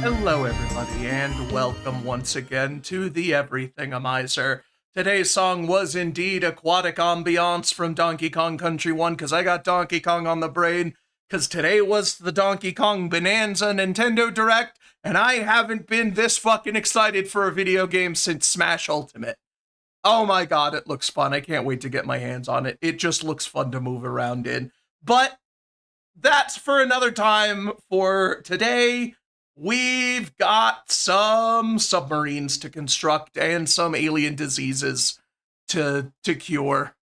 Hello, everybody, and welcome once again to the Everythingomizer. Today's song was indeed Aquatic Ambiance from Donkey Kong Country 1, because I got Donkey Kong on the brain, because today was the Donkey Kong Bonanza Nintendo Direct, and I haven't been this fucking excited for a video game since Smash Ultimate. Oh my god, it looks fun. I can't wait to get my hands on it. It just looks fun to move around in. But that's for another time. For today, we've got some submarines to construct and some alien diseases to cure.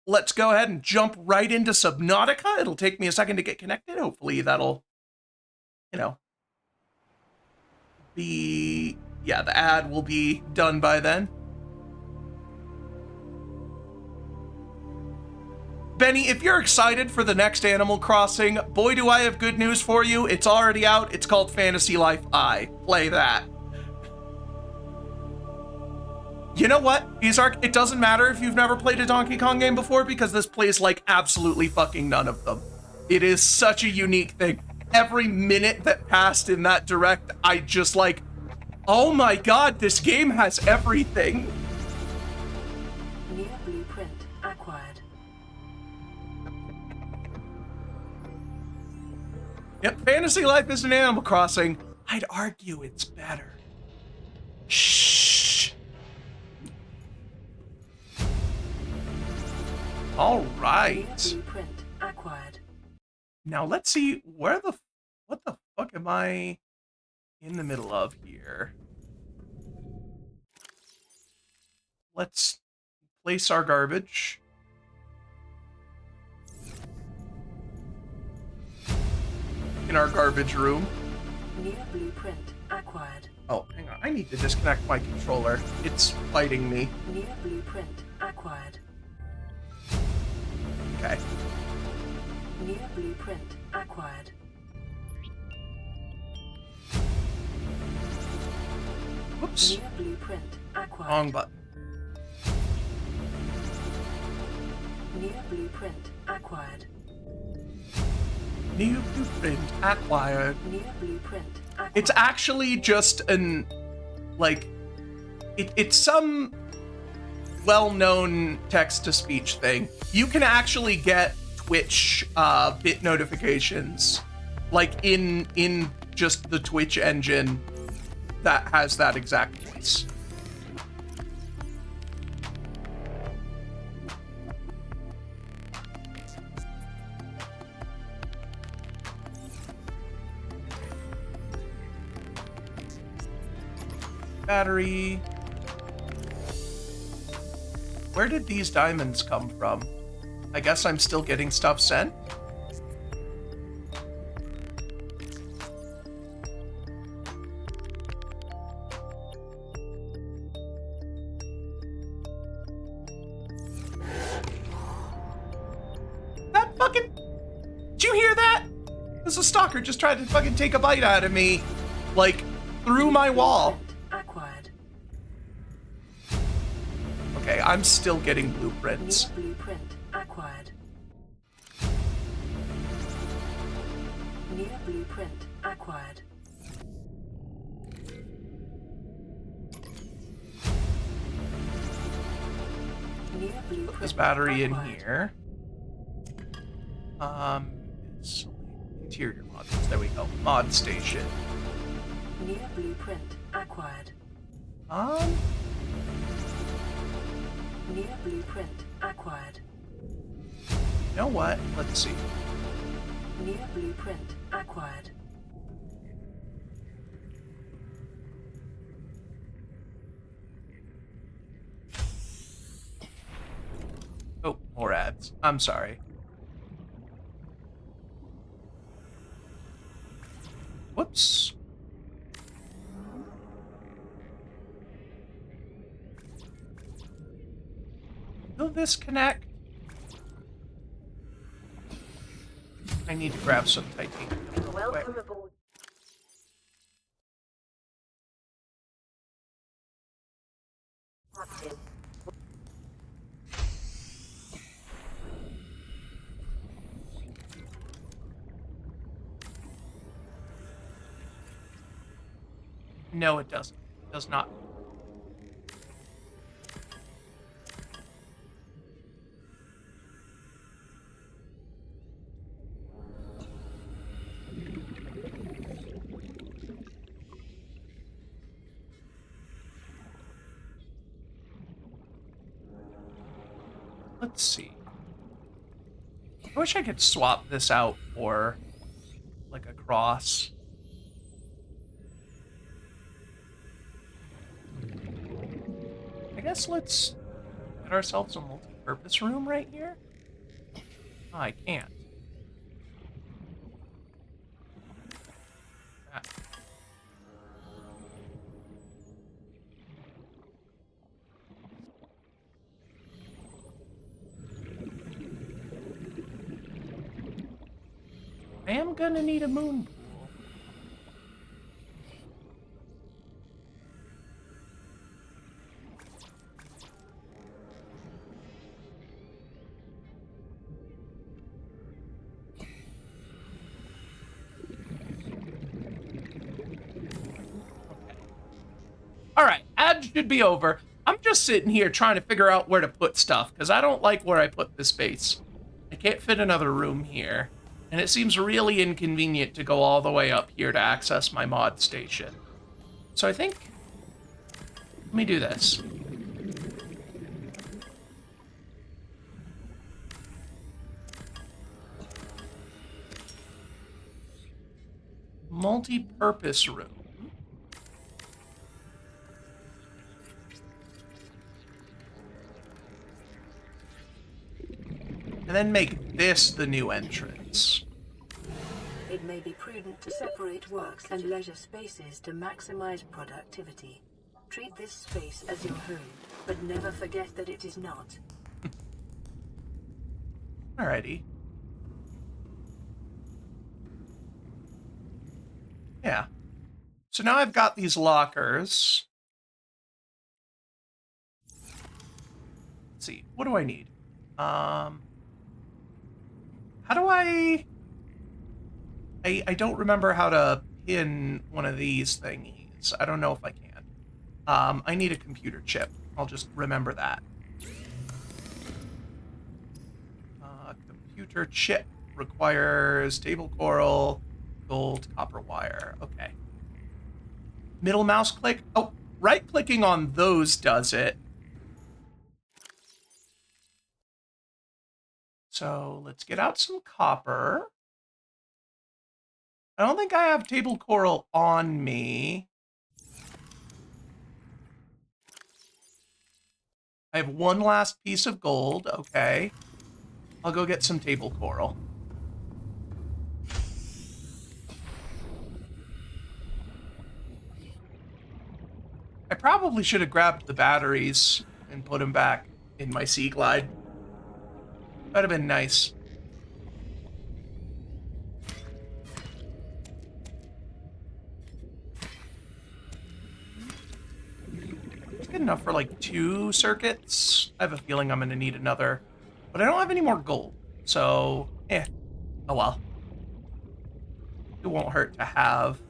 Let's go ahead and jump right into Subnautica. It'll take me a second to get connected. Hopefully that'll, be... Yeah, the ad will be done by then. Benny, if you're excited for the next Animal Crossing, boy, do I have good news for you. It's already out. It's called Fantasy Life I. Play that. You know what, Izark? It doesn't matter if you've never played a Donkey Kong game before, because this plays like absolutely fucking none of them. It is such a unique thing. Every minute that passed in that direct, I just like, oh my god, this game has everything. New blueprint acquired. Yep, fantasy life is an Animal Crossing. I'd argue it's better. Shh. All right. Blueprint acquired. Now let's see what the fuck am I in the middle of here? Let's place our garbage. In our garbage room. New blueprint acquired. Oh, hang on. I need to disconnect my controller. It's fighting me. New blueprint acquired. Okay. New blueprint acquired. Whoops. New blueprint acquired. Wrong button. New blueprint acquired. New blueprint acquired. New blueprint acquired. It's actually just an, like, it's some well-known text-to-speech thing. You can actually get Twitch bit notifications, like in just the Twitch engine that has that exact voice. Battery. Where did these diamonds come from? I guess I'm still getting stuff sent. That fucking... Did you hear that? There's a stalker just tried to fucking take a bite out of me. Like, through my wall. Acquired. Okay, I'm still getting blueprints. New blueprint acquired. New blueprint acquired. New blueprint Put this battery in acquired. here. It's interior modules. There we go. Mod station. New blueprint acquired. New blueprint acquired. You know what? Let's see. New blueprint acquired. Oh, more ads. I'm sorry. Whoops. Will this connect? I need to grab some titanium. Welcome aboard. Active. No, it doesn't. It does not. Let's see. I wish I could swap this out for, like, a cross. I guess let's get ourselves a multi-purpose room right here. Oh, I can't. Ah. I am gonna need a moon pool. All right, ads should be over. I'm just sitting here trying to figure out where to put stuff because I don't like where I put this space. I can't fit another room here. And it seems really inconvenient to go all the way up here to access my mod station. So I think, let me do this. Multi-purpose room. And then make this the new entrance. It may be prudent to separate works and leisure spaces to maximize productivity. Treat this space as your home, but never forget that it is not. Alrighty. Yeah. So now I've got these lockers. Let's see. What do I need? How do I don't remember how to pin one of these thingies. I don't know if I can. I need a computer chip. I'll just remember that. Computer chip requires table coral, gold, copper wire. Okay. Middle mouse click. Oh, right clicking on those does it. So let's get out some copper. I don't think I have table coral on me. I have one last piece of gold. Okay. I'll go get some table coral. I probably should have grabbed the batteries and put them back in my Sea Glide. That'd have been nice. It's good enough for like 2 circuits. I have a feeling I'm going to need another. But I don't have any more gold. So, oh well. It won't hurt to have.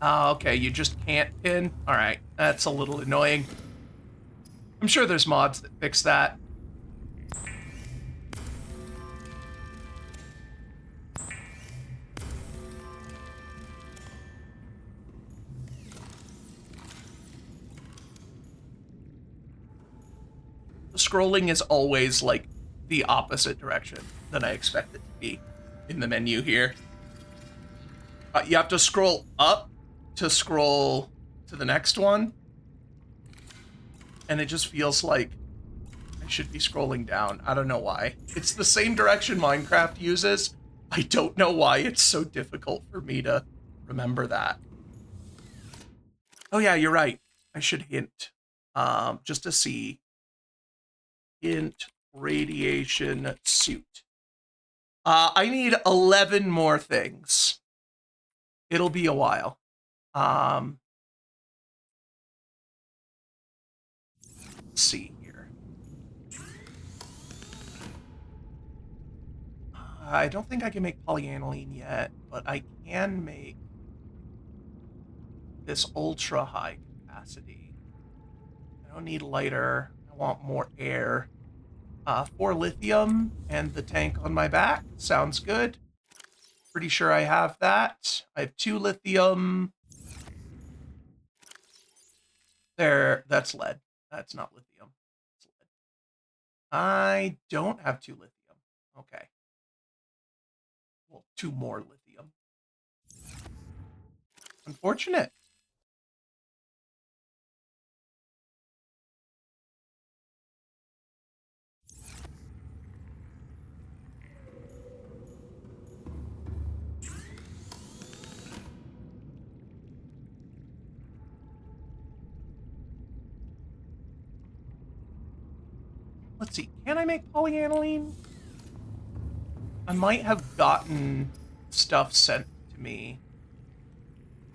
Oh, okay, you just can't pin? Alright, that's a little annoying. I'm sure there's mods that fix that. The scrolling is always, like, the opposite direction than I expect it to be in the menu here. You have to scroll up to scroll to the next one. And it just feels like I should be scrolling down. I don't know why. It's the same direction Minecraft uses. I don't know why it's so difficult for me to remember that. Oh yeah, you're right. I should hint. Just to see. Hint radiation suit. I need 11 more things. It'll be a while. Let's see here. I don't think I can make polyaniline yet, but I can make this ultra high capacity. I don't need lighter. I want more air. 4 lithium and the tank on my back. Sounds good. Pretty sure I have that. I have 2 lithium. There, that's lead. That's not lithium. It's lead. I don't have 2 lithium. Okay. Well, 2 more lithium. Unfortunate. Let's see, can I make polyaniline? I might have gotten stuff sent to me.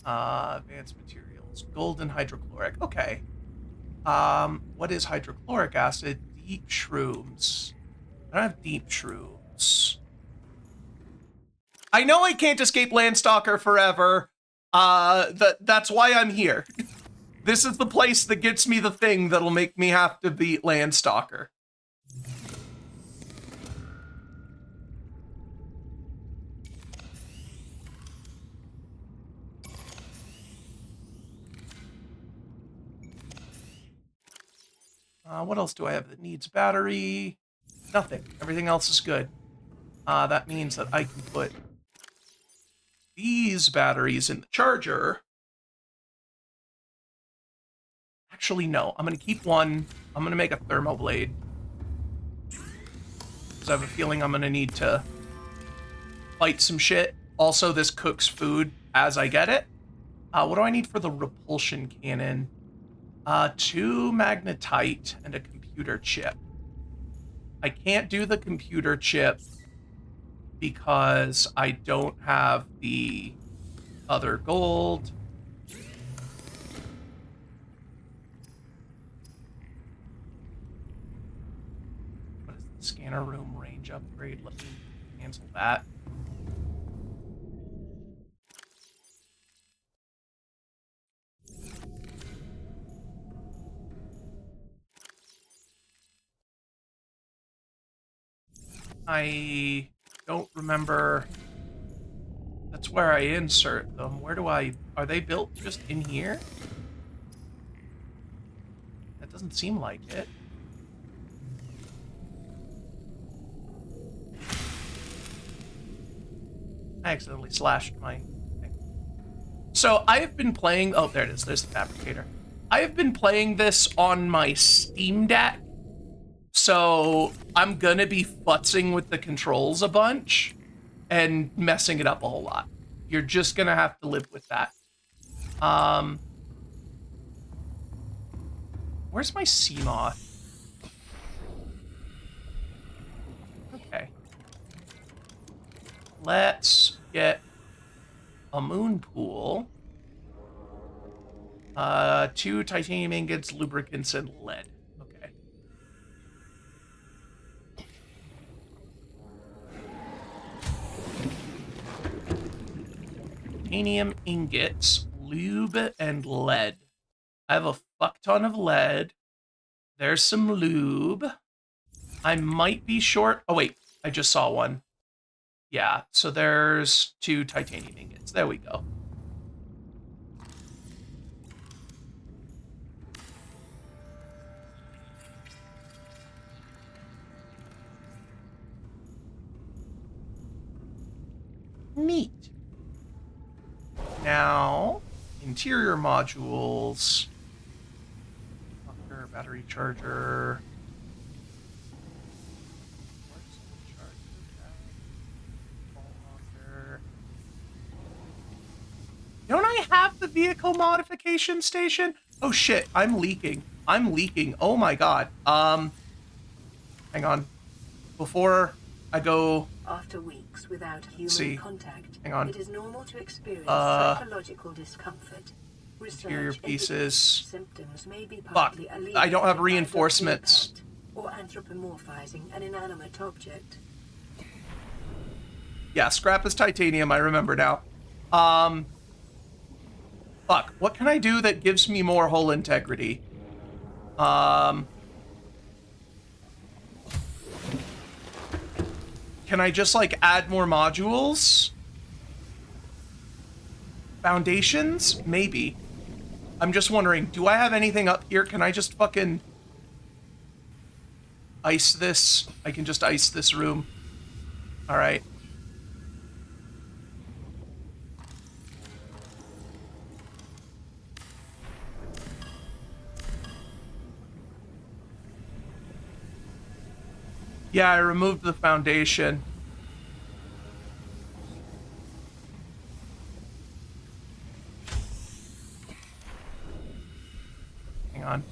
Advanced materials, golden hydrochloric, okay. What is hydrochloric acid? Deep shrooms. I don't have deep shrooms. I know I can't escape Landstalker forever. That's why I'm here. This is the place that gets me the thing that'll make me have to beat Landstalker. What else do I have that needs battery? Nothing. Everything else is good. That means that I can put these batteries in the charger. Actually, no. I'm going to keep one. I'm going to make a thermoblade. Because I have a feeling I'm going to need to fight some shit. Also, this cooks food as I get it. What do I need for the repulsion cannon? 2 magnetite and a computer chip. I can't do the computer chip because I don't have the other gold. What is the scanner room range upgrade? Let me cancel that. I don't remember. That's where I insert them. Where do I... Are they built just in here? That doesn't seem like it. I accidentally slashed my thing. So I've been playing... Oh, there it is. There's the fabricator. I have been playing this on my Steam Deck. So I'm gonna be futzing with the controls a bunch and messing it up a whole lot. You're just gonna have to live with that. Where's my Seamoth? Okay. Let's get a moon pool. 2 titanium ingots, lubricants, and lead. Okay. Titanium ingots, lube, and lead. I have a fuck ton of lead. There's some lube. I might be short. Oh, wait. I just saw one. Yeah, so there's 2 titanium ingots. There we go. Neat. Now, interior modules. Battery charger. Don't I have the vehicle modification station? Oh shit, I'm leaking. I'm leaking. Oh my god. Hang on. Before I go... After weeks without human contact, hang on. It is normal to experience psychological discomfort. Interior pieces. Symptoms may be Fuck. I don't have reinforcements. Or anthropomorphizing an inanimate object. Yeah, scrap is titanium, I remember now. Fuck, what can I do that gives me more hull integrity? Can I just, like, add more modules? Foundations? Maybe. I'm just wondering, do I have anything up here? Can I just fucking ice this? I can just ice this room. All right. Yeah, I removed the foundation. Hang on.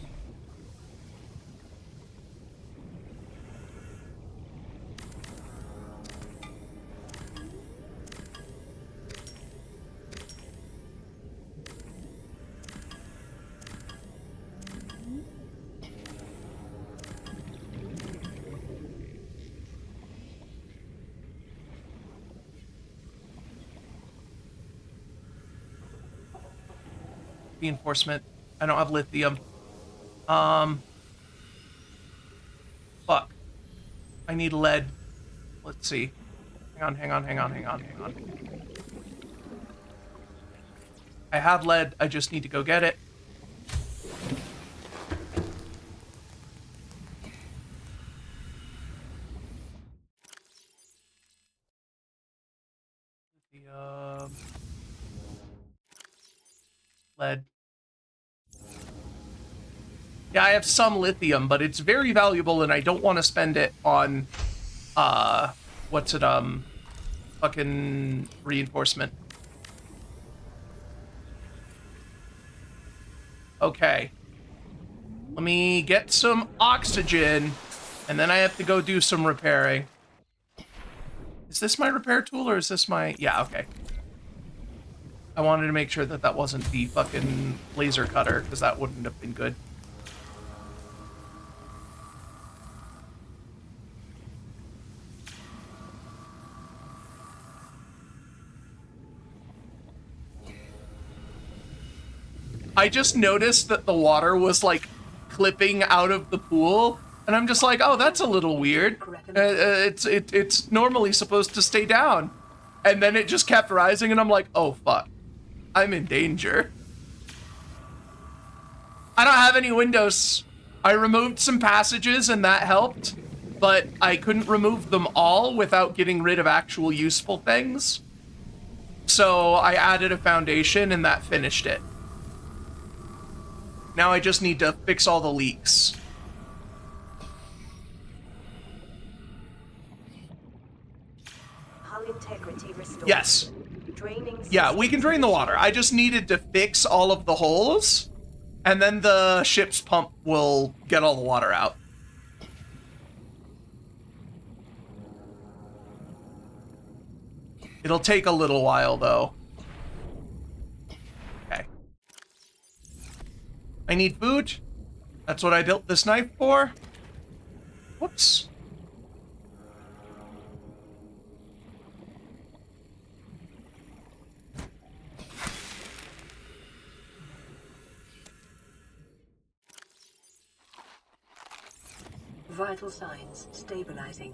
Reinforcement. I don't have lithium. Fuck. I need lead. Let's see. Hang on. I have lead. I just need to go get it. Lithium. Lead. Yeah, I have some lithium, but it's very valuable, and I don't want to spend it on, what's it, fucking reinforcement. Okay. Let me get some oxygen, and then I have to go do some repairing. Is this my repair tool, or is this my... Yeah, okay. I wanted to make sure that that wasn't the fucking laser cutter, because that wouldn't have been good. I just noticed that the water was, like, clipping out of the pool, and I'm just like, oh, that's a little weird. It's normally supposed to stay down. And then it just kept rising, and I'm like, oh, fuck. I'm in danger. I don't have any windows. I removed some passages, and that helped, but I couldn't remove them all without getting rid of actual useful things. So I added a foundation, and that finished it. Now I just need to fix all the leaks. Hull integrity restored. Yes. Draining Yeah, we can drain the water. I just needed to fix all of the holes, and then the ship's pump will get all the water out. It'll take a little while, though. Okay. I need food. That's what I built this knife for. Whoops. Vital signs stabilizing.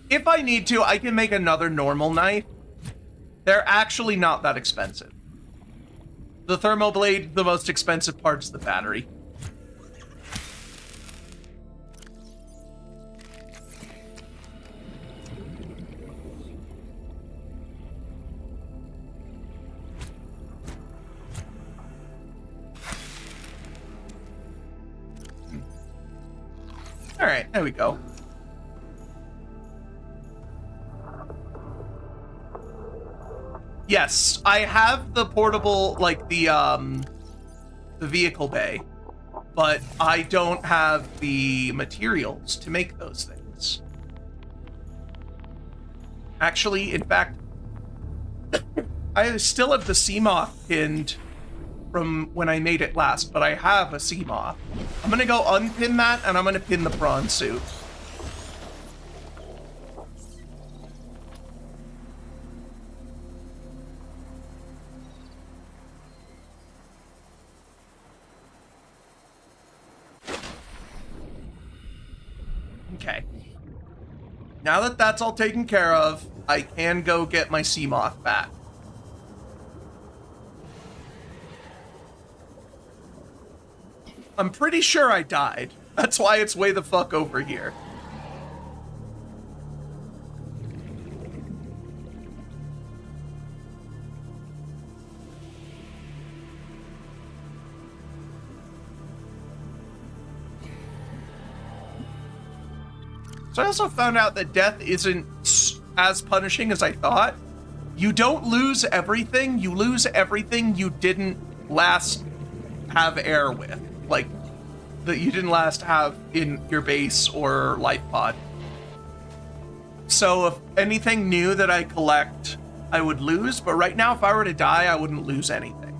If I need to, I can make another normal knife. They're actually not that expensive. The thermoblade, the most expensive part's the battery. All right, there we go. Yes, I have the portable, like the vehicle bay, but I don't have the materials to make those things. Actually, in fact, I still have the Seamoth pinned from when I made it last, but I have a Seamoth. I'm gonna go unpin that, and I'm gonna pin the prawn suit. Okay. Now that that's all taken care of, I can go get my Seamoth back. I'm pretty sure I died. That's why it's way the fuck over here. So I also found out that death isn't as punishing as I thought. You don't lose everything. You lose everything you didn't last have air with. Like, that you didn't last have in your base or life pod. So if anything new that I collect, I would lose. But right now, if I were to die, I wouldn't lose anything.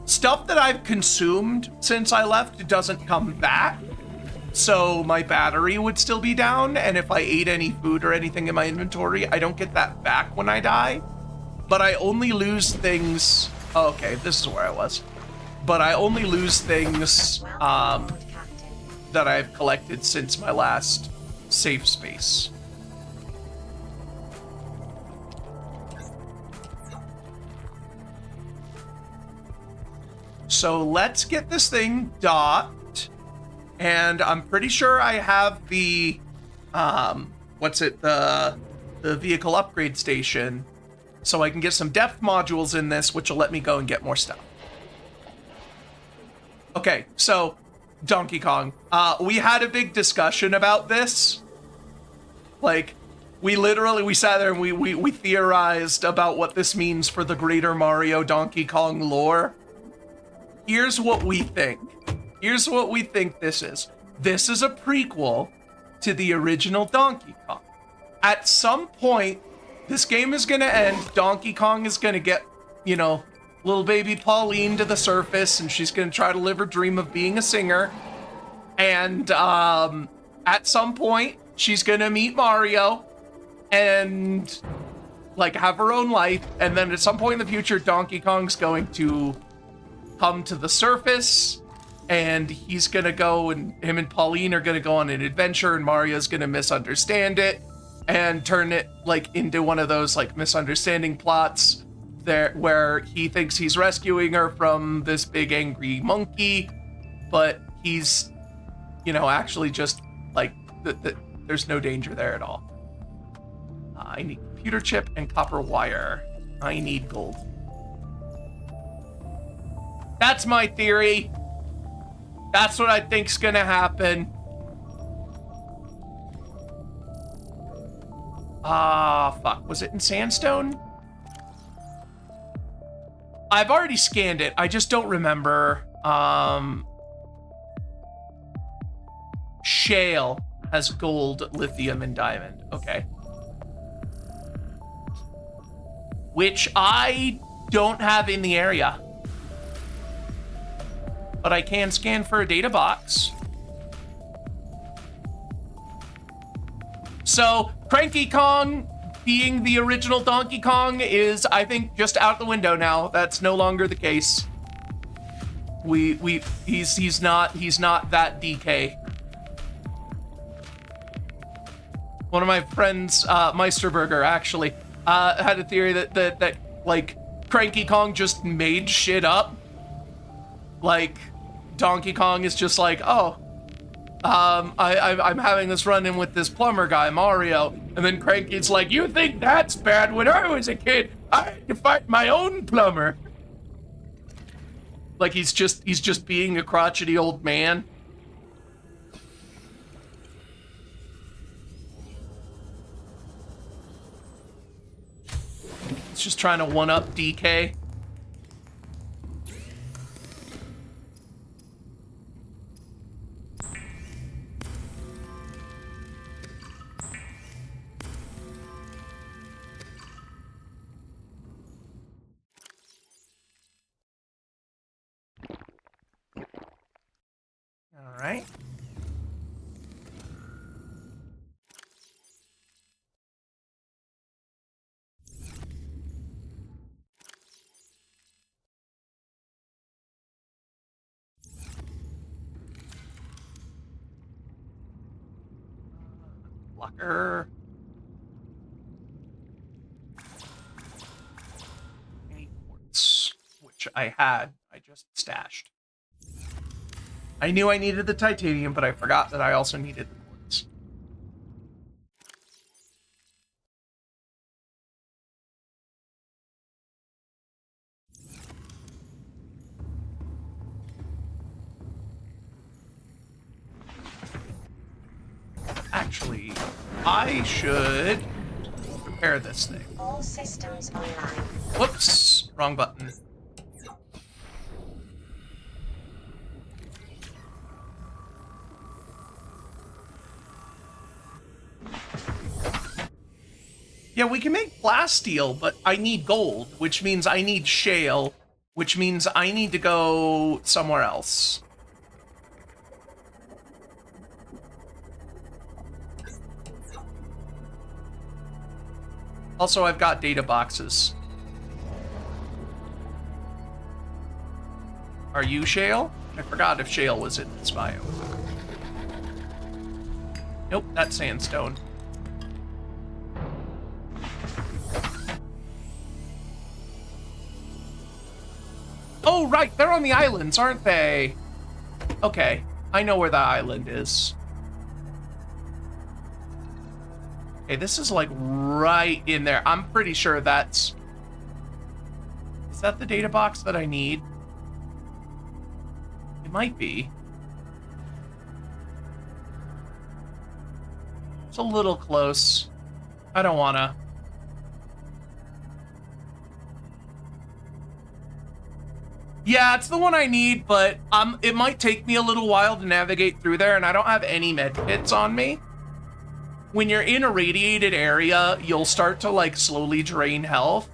Stuff that I've consumed since I left doesn't come back. So my battery would still be down, and if I ate any food or anything in my inventory, I don't get that back when I die. But I only lose things... Oh, okay, this is where I was. But I only lose things that I've collected since my last safe space. So let's get this thing docked. and I'm pretty sure I have the, the vehicle upgrade station, so I can get some depth modules in this, which will let me go and get more stuff. Okay, so Donkey Kong. We had a big discussion about this. Like, we sat there and we theorized about what this means for the greater Mario Donkey Kong lore. Here's what we think. Here's what we think this is. This is a prequel to the original Donkey Kong. At some point, this game is gonna end. Donkey Kong is gonna get, you know, little baby Pauline to the surface, and she's gonna try to live her dream of being a singer. And at some point, she's gonna meet Mario and like have her own life. And then at some point in the future, Donkey Kong's going to come to the surface, and he's gonna go, and him and Pauline are gonna go on an adventure, and Mario's gonna misunderstand it and turn it like into one of those like misunderstanding plots there where he thinks he's rescuing her from this big angry monkey, but he's, you know, actually just like there's no danger there at all. I need computer chip and copper wire. I need gold. That's my theory. That's what I think's gonna happen. Fuck. Was it in sandstone? I've already scanned it. I just don't remember. Shale has gold, lithium, and diamond. Okay. Which I don't have in the area. But I can scan for a data box. So, Cranky Kong being the original Donkey Kong is, I think, just out the window now. That's no longer the case. He's not that DK. One of my friends, Meisterberger, actually, had a theory that like Cranky Kong just made shit up. Like Donkey Kong is just like, oh, I'm having this run-in with this plumber guy, Mario, and then Cranky's like, you think that's bad? When I was a kid, I had to fight my own plumber. Like he's just being a crotchety old man. He's just trying to one-up DK. All right. Blocker. Any quartz, which I had, I just stashed. I knew I needed the titanium, but I forgot that I also needed the quartz. Actually, I should repair this thing. All systems online. Whoops, wrong button. Yeah, we can make plasteel, but I need gold, which means I need shale, which means I need to go somewhere else. Also, I've got data boxes. Are you shale? I forgot if shale was in this bio. Nope, that's sandstone. Oh, right, they're on the islands, aren't they? Okay. I know where the island is. Okay, this is like right in there. I'm pretty sure that's... Is that the data box that I need? It might be. It's a little close. I don't wanna. Yeah, it's the one I need, but it might take me a little while to navigate through there, and I don't have any med kits on me. When you're in a radiated area, you'll start to, like, slowly drain health.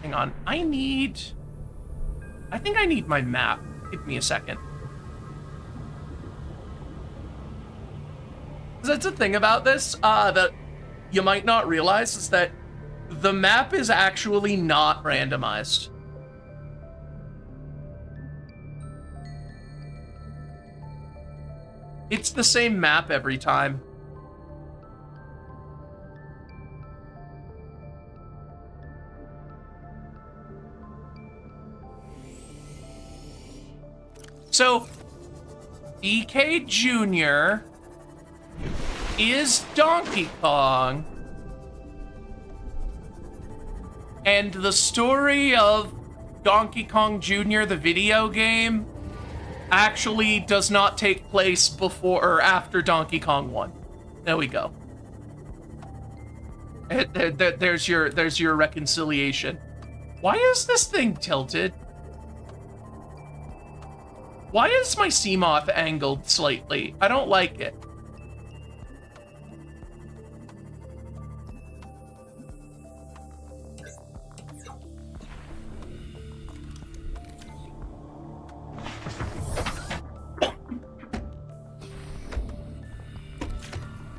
Hang on, I think I need my map. Give me a second. That's the thing about this, that you might not realize, is that the map is actually not randomized. It's the same map every time. So, DK Jr. is Donkey Kong, and the story of Donkey Kong Jr., the video game, actually does not take place before or after Donkey Kong 1. There we go. There's your reconciliation. Why is this thing tilted? Why is my Seamoth angled slightly? I don't like it.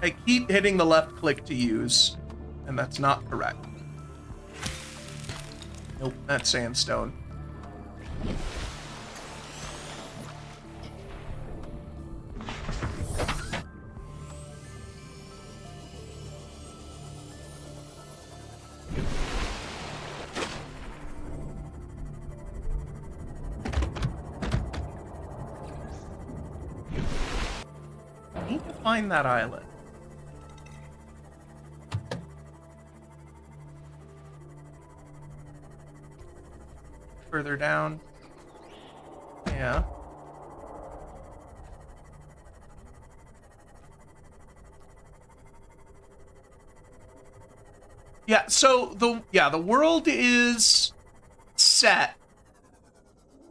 I keep hitting the left click to use, and that's not correct. Nope, that's sandstone. I need to find that island. Further down. Yeah. Yeah, so the world is set.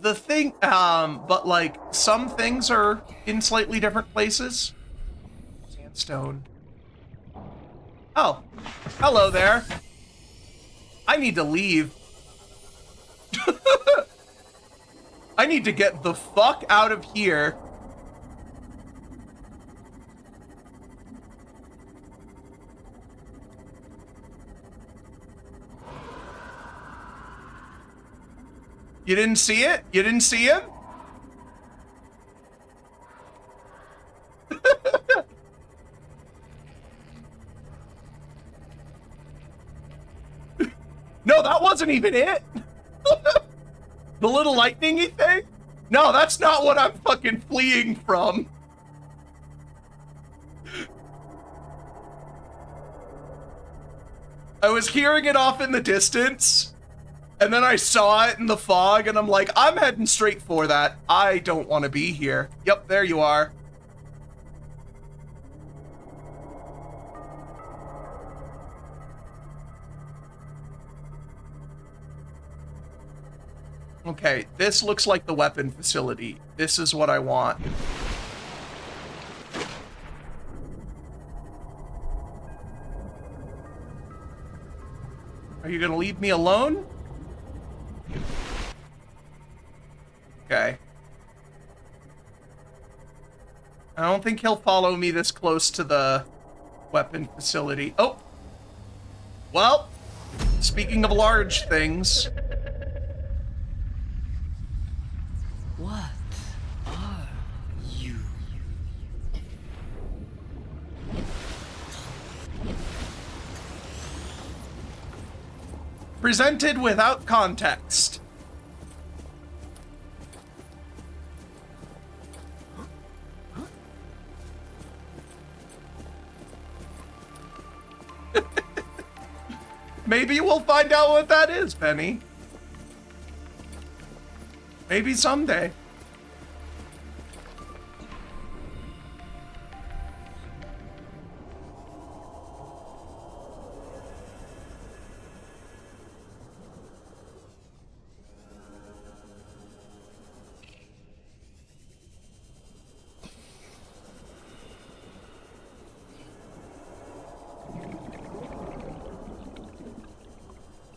The thing, but like some things are in slightly different places. Sandstone. Oh, hello there. I need to leave. I need to get the fuck out of here. You didn't see it? You didn't see him? No, that wasn't even it. The little lightning-y thing? No, that's not what I'm fucking fleeing from. I was hearing it off in the distance, and then I saw it in the fog, and I'm like, I'm heading straight for that. I don't want to be here. Yep, there you are. Okay, this looks like the weapon facility. This is what I want. Are you gonna leave me alone? Okay. I don't think he'll follow me this close to the weapon facility. Oh! Well, speaking of large things... What are you? Presented without context. Maybe we'll find out what that is, Penny. Maybe someday.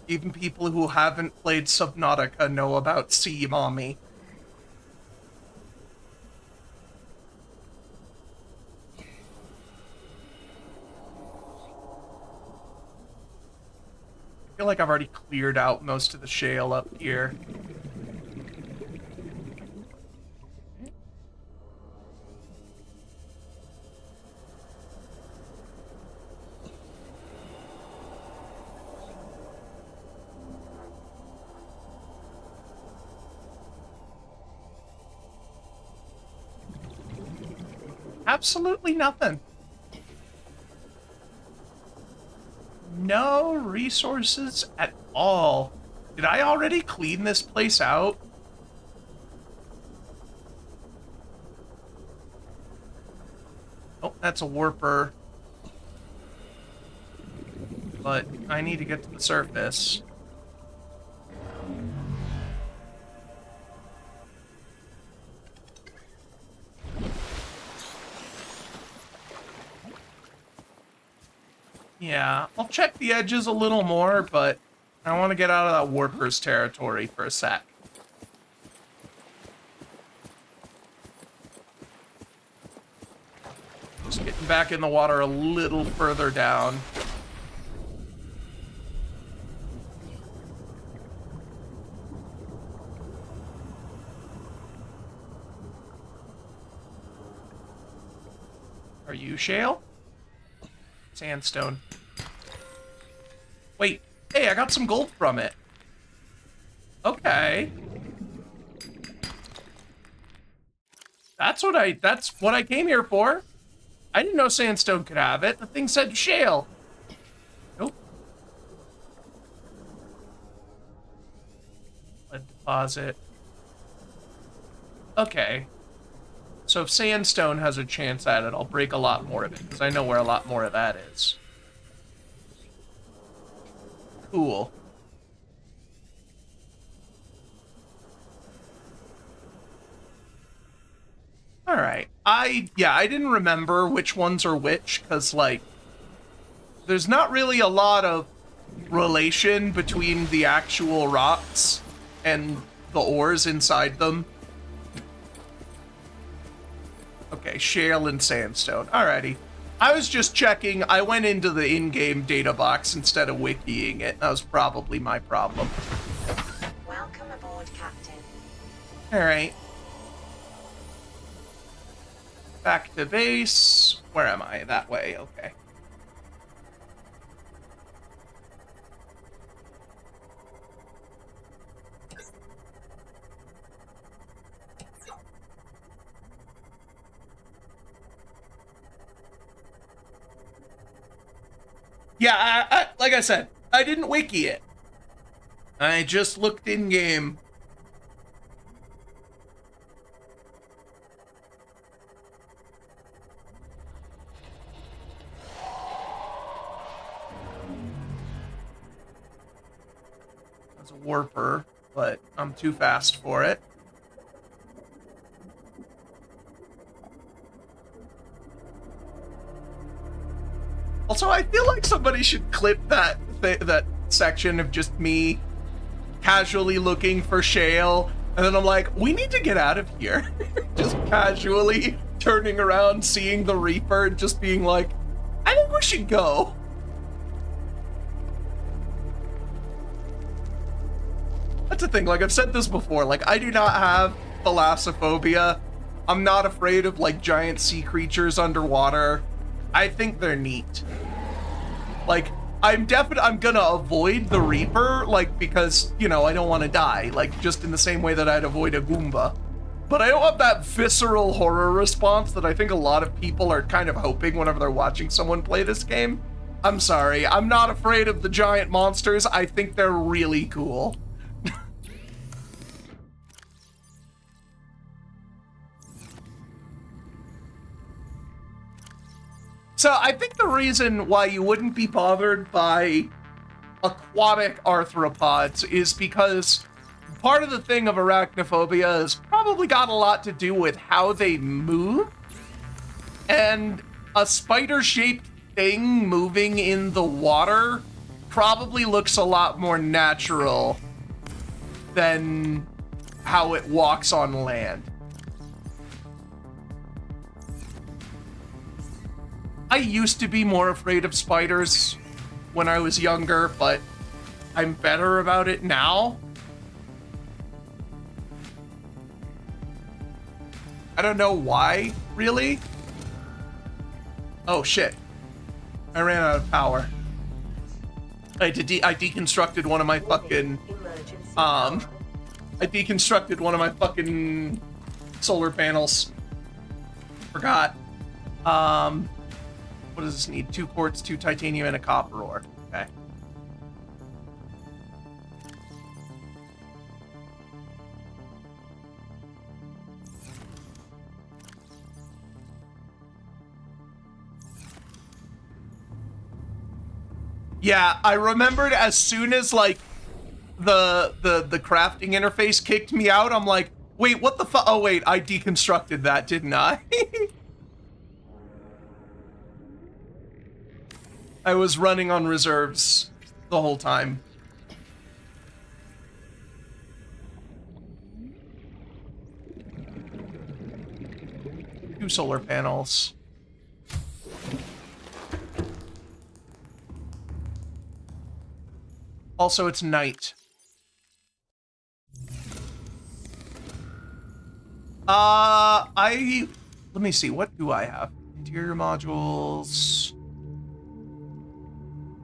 Even people who haven't played Subnautica know about Sea Mommy. I feel like I've already cleared out most of the shale up here. Absolutely nothing. No resources at all. Did I already clean this place out? Oh, that's a warper. But I need to get to the surface. Yeah, I'll check the edges a little more, but I want to get out of that warper's territory for a sec. Just getting back in the water a little further down. Are you shale? Sandstone. Wait, hey, I got some gold from it. Okay. That's what I came here for. I didn't know sandstone could have it. The thing said shale. Nope. Lead deposit. Okay. So if sandstone has a chance at it, I'll break a lot more of it, because I know where a lot more of that is. Cool. Alright. I didn't remember which ones are which, because, like, there's not really a lot of relation between the actual rocks and the ores inside them. Okay, shale and sandstone. Alrighty. I was just checking. I went into the in-game data box instead of wikiing it. That was probably my problem. Welcome aboard, Captain. Alright. Back to base. Where am I? That way. Okay. Yeah, like I said, I didn't wiki it. I just looked in-game. That's a warper, but I'm too fast for it. Also, I feel like somebody should clip that section of just me casually looking for shale, and then I'm like, we need to get out of here. Just casually turning around, seeing the Reaper, and just being like, I think we should go. That's the thing, like, I've said this before, like, I do not have thalassophobia. I'm not afraid of, like, giant sea creatures underwater. I think they're neat. Like, I'm gonna avoid the Reaper, like, because, you know, I don't want to die, like, just in the same way that I'd avoid a Goomba. But I don't have that visceral horror response that I think a lot of people are kind of hoping whenever they're watching someone play this game. I'm sorry. I'm not afraid of the giant monsters. I think they're really cool. So I think the reason why you wouldn't be bothered by aquatic arthropods is because part of the thing of arachnophobia has probably got a lot to do with how they move. And a spider-shaped thing moving in the water probably looks a lot more natural than how it walks on land. I used to be more afraid of spiders when I was younger, but I'm better about it now. I don't know why, really. Oh shit. I ran out of power. I deconstructed one of my fucking I deconstructed one of my fucking solar panels. Forgot. What does this need? 2 quartz, 2 titanium, and a copper ore. Okay. Yeah, I remembered as soon as like the crafting interface kicked me out, I'm like, wait, what the fuck? Oh wait, I deconstructed that, didn't I? I was running on reserves the whole time. Two solar panels. Also, it's night. Let me see, what do I have? Interior modules.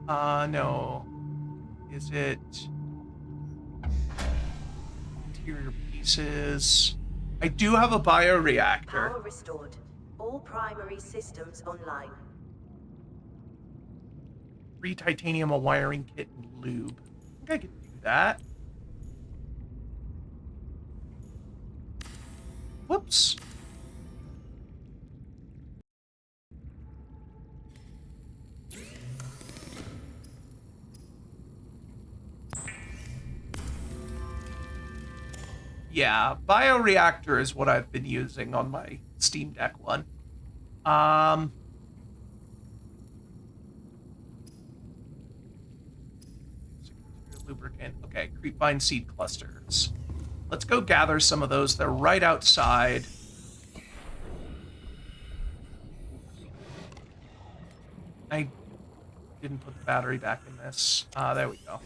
No. Is it interior pieces? I do have a bioreactor. Power restored. All primary systems online. 3 titanium, a wiring kit, and lube. I think I could do that. Whoops. Yeah, bioreactor is what I've been using on my Steam Deck one. Lubricant. Okay, creepvine seed clusters. Let's go gather some of those. They're right outside. I didn't put the battery back in this. There we go.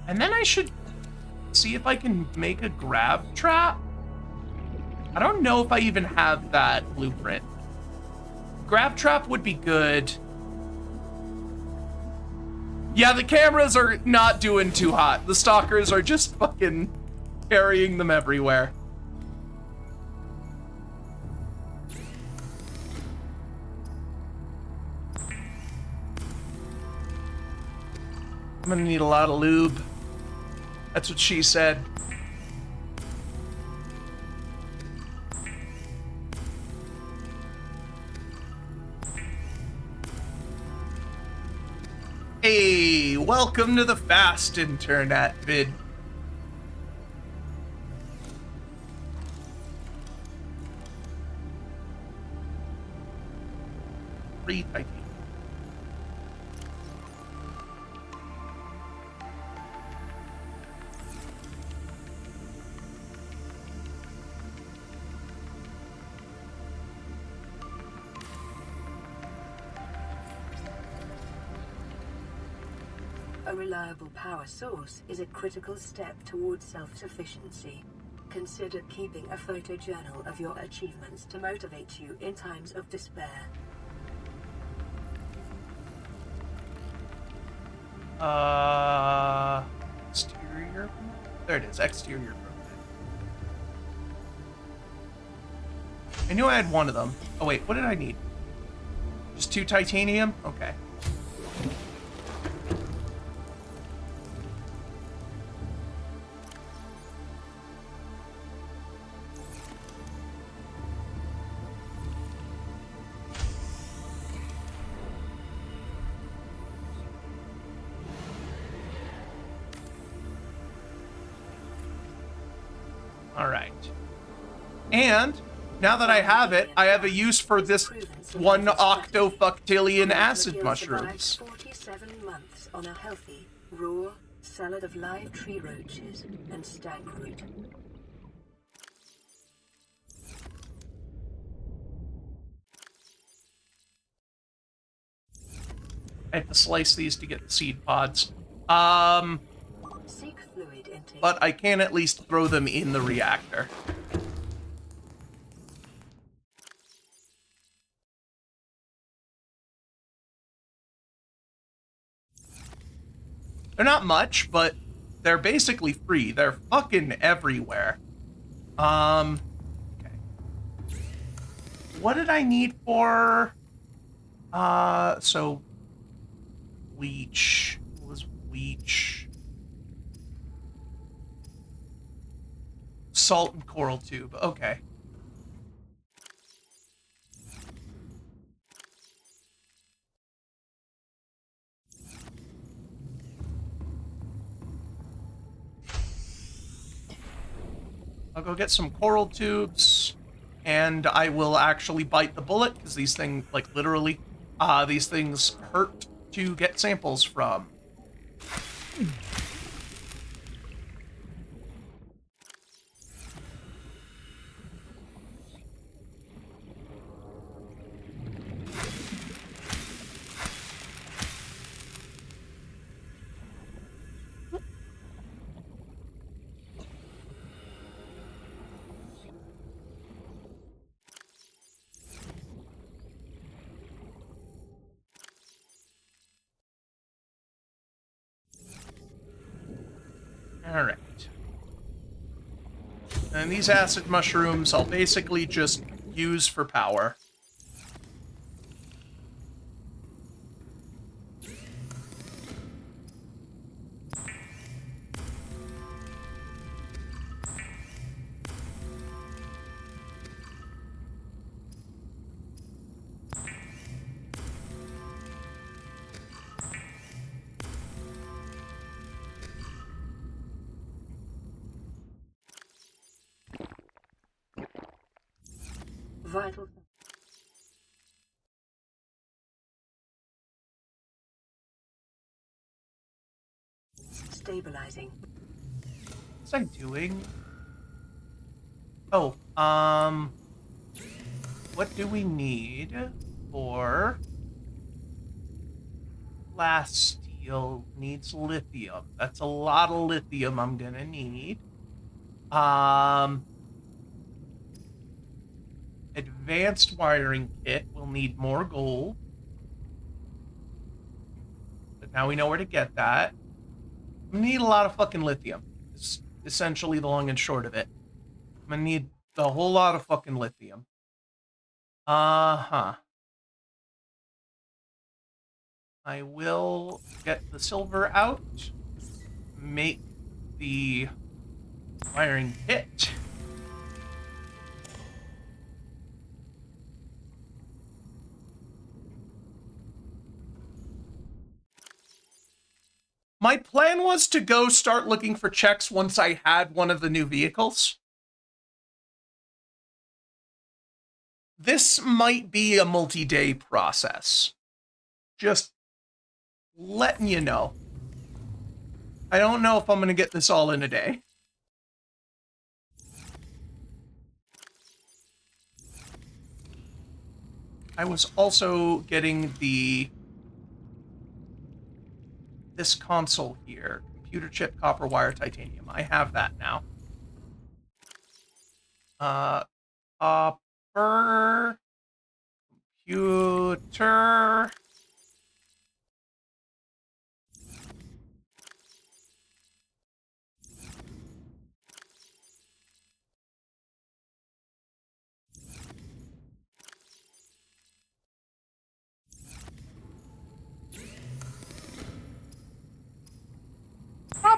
And then I should see if I can make a grab trap. I don't know if I even have that blueprint. Grab trap would be good. Yeah, the cameras are not doing too hot. The stalkers are just fucking carrying them everywhere. I'm gonna need a lot of lube. That's what she said. Hey, welcome to the fast internet vid. Free titanium. A reliable power source is a critical step towards self-sufficiency. Consider keeping a photojournal of your achievements to motivate you in times of despair. Exterior? There it is, exterior. I knew I had one of them. Oh wait, what did I need? Just 2 titanium? Okay. All right. And now that I have it, I have a use for this 1 octofuctillion acid mushrooms. 47 months on a healthy, raw salad of live tree roaches and stank root. I have to slice these to get the seed pods. Seek fluid intake. But I can at least throw them in the reactor. They're not much, but they're basically free. They're fucking everywhere. Okay. What did I need for... so... Leech. What was leech? Salt and coral tube. Okay. I'll go get some coral tubes, and I will actually bite the bullet, because these things, like, literally, these things hurt to get samples from. All right. And these acid mushrooms I'll basically just use for power. Vital. Stabilizing. What's I doing? Oh, what do we need for glass steel? Needs lithium. That's a lot of lithium I'm gonna need. Advanced wiring kit will need more gold. But now we know where to get that. I'm gonna need a lot of fucking lithium. It's essentially the long and short of it. I'm gonna need a whole lot of fucking lithium. Uh-huh. I will get the silver out. Make the wiring kit. My plan was to go start looking for checks once I had one of the new vehicles. This might be a multi-day process. Just letting you know. I don't know if I'm going to get this all in a day. I was also getting this console here. Computer chip, copper wire, titanium. I have that now. Copper, computer.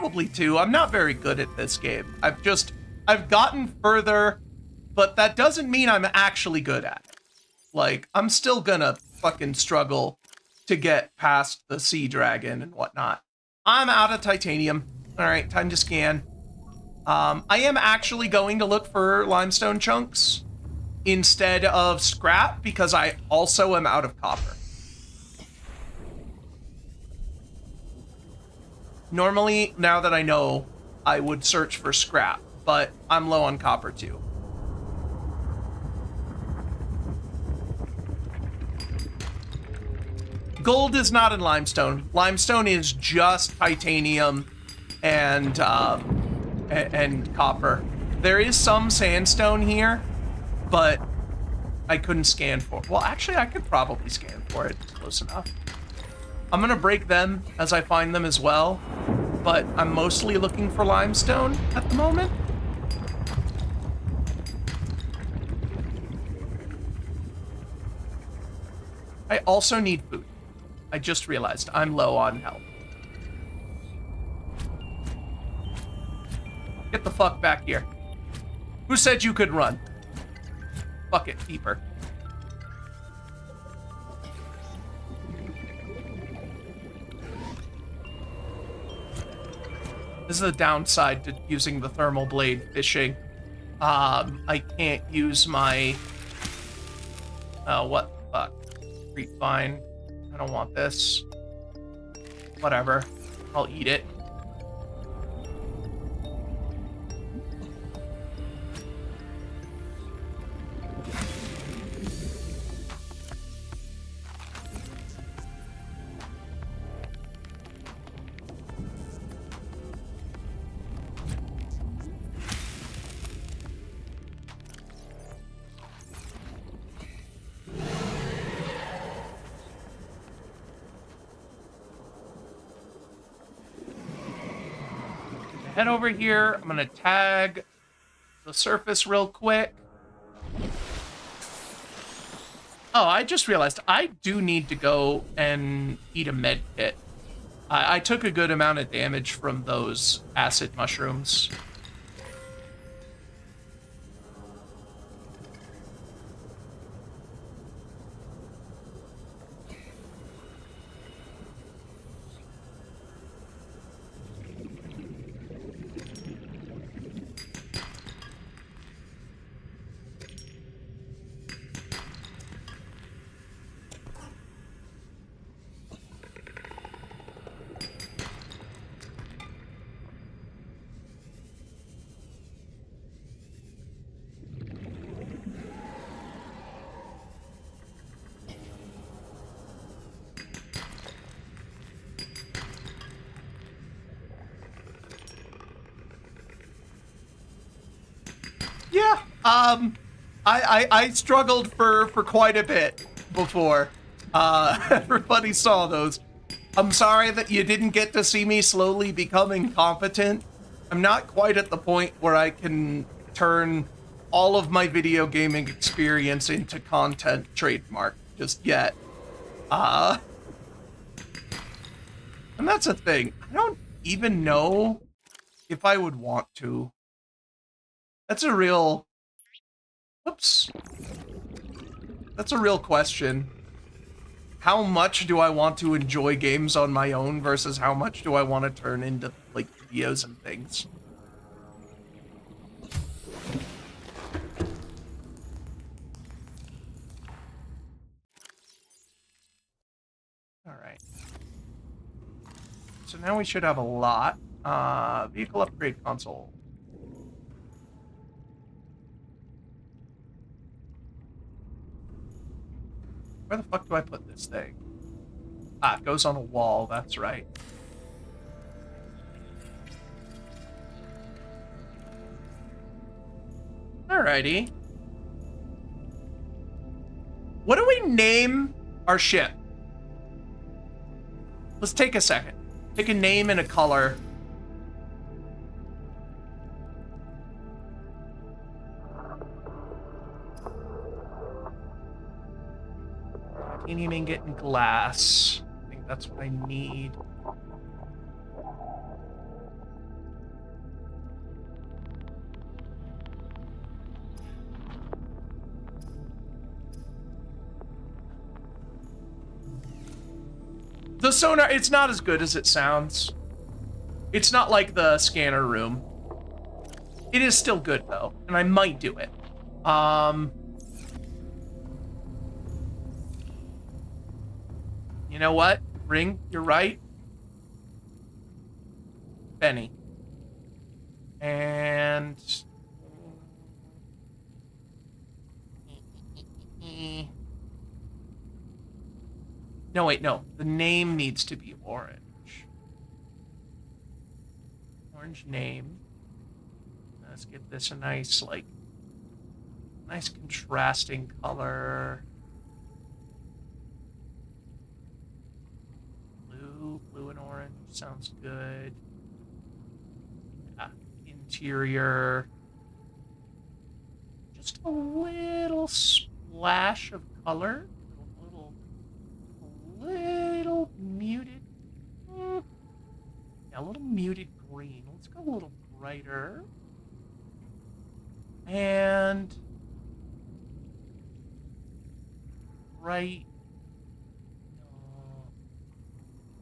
probably 2. I'm not very good at this game. I've gotten further, but that doesn't mean I'm actually good at it. Like, I'm still gonna fucking struggle to get past the sea dragon and whatnot. I'm out of titanium. All right, time to scan. I am actually going to look for limestone chunks instead of scrap because I also am out of copper. Normally, now that I know, I would search for scrap, but I'm low on copper too. Gold is not in limestone. Limestone is just titanium and copper. There is some sandstone here, but I couldn't scan for it. Well, actually, I could probably scan for it. It's close enough. I'm gonna break them as I find them as well, but I'm mostly looking for limestone at the moment. I also need food. I just realized I'm low on health. Get the fuck back here. Who said you could run? Fuck it, Peeper. This is the downside to using the thermal blade fishing. I can't use my... what the fuck? Creep vine. I don't want this. Whatever. I'll eat it. Head over here. I'm gonna tag the surface real quick. Oh, I just realized I do need to go and eat a med kit. I took a good amount of damage from those acid mushrooms. Yeah, I struggled for quite a bit before. Everybody saw those. I'm sorry that you didn't get to see me slowly becoming competent. I'm not quite at the point where I can turn all of my video gaming experience into content trademark just yet. And that's a thing. I don't even know if I would want to. That's a real... Whoops. That's a real question. How much do I want to enjoy games on my own versus how much do I want to turn into, like, videos and things? Alright. So now we should have a lot. Vehicle upgrade console. Where the fuck do I put this thing? Ah, it goes on a wall, that's right. Alrighty. What do we name our ship? Let's take a second. Pick a name and a color. Titanium ingot and glass. I think that's what I need. The sonar, it's not as good as it sounds. It's not like the scanner room. It is still good though, and I might do it. You know what? Ring, you're right. Benny. And... No, wait, no. The name needs to be orange. Orange name. Let's get this a nice, like, nice contrasting color. Blue and orange sounds good. Yeah. Interior. Just a little splash of color. A little muted. Yeah, a little muted green. Let's go a little brighter. And bright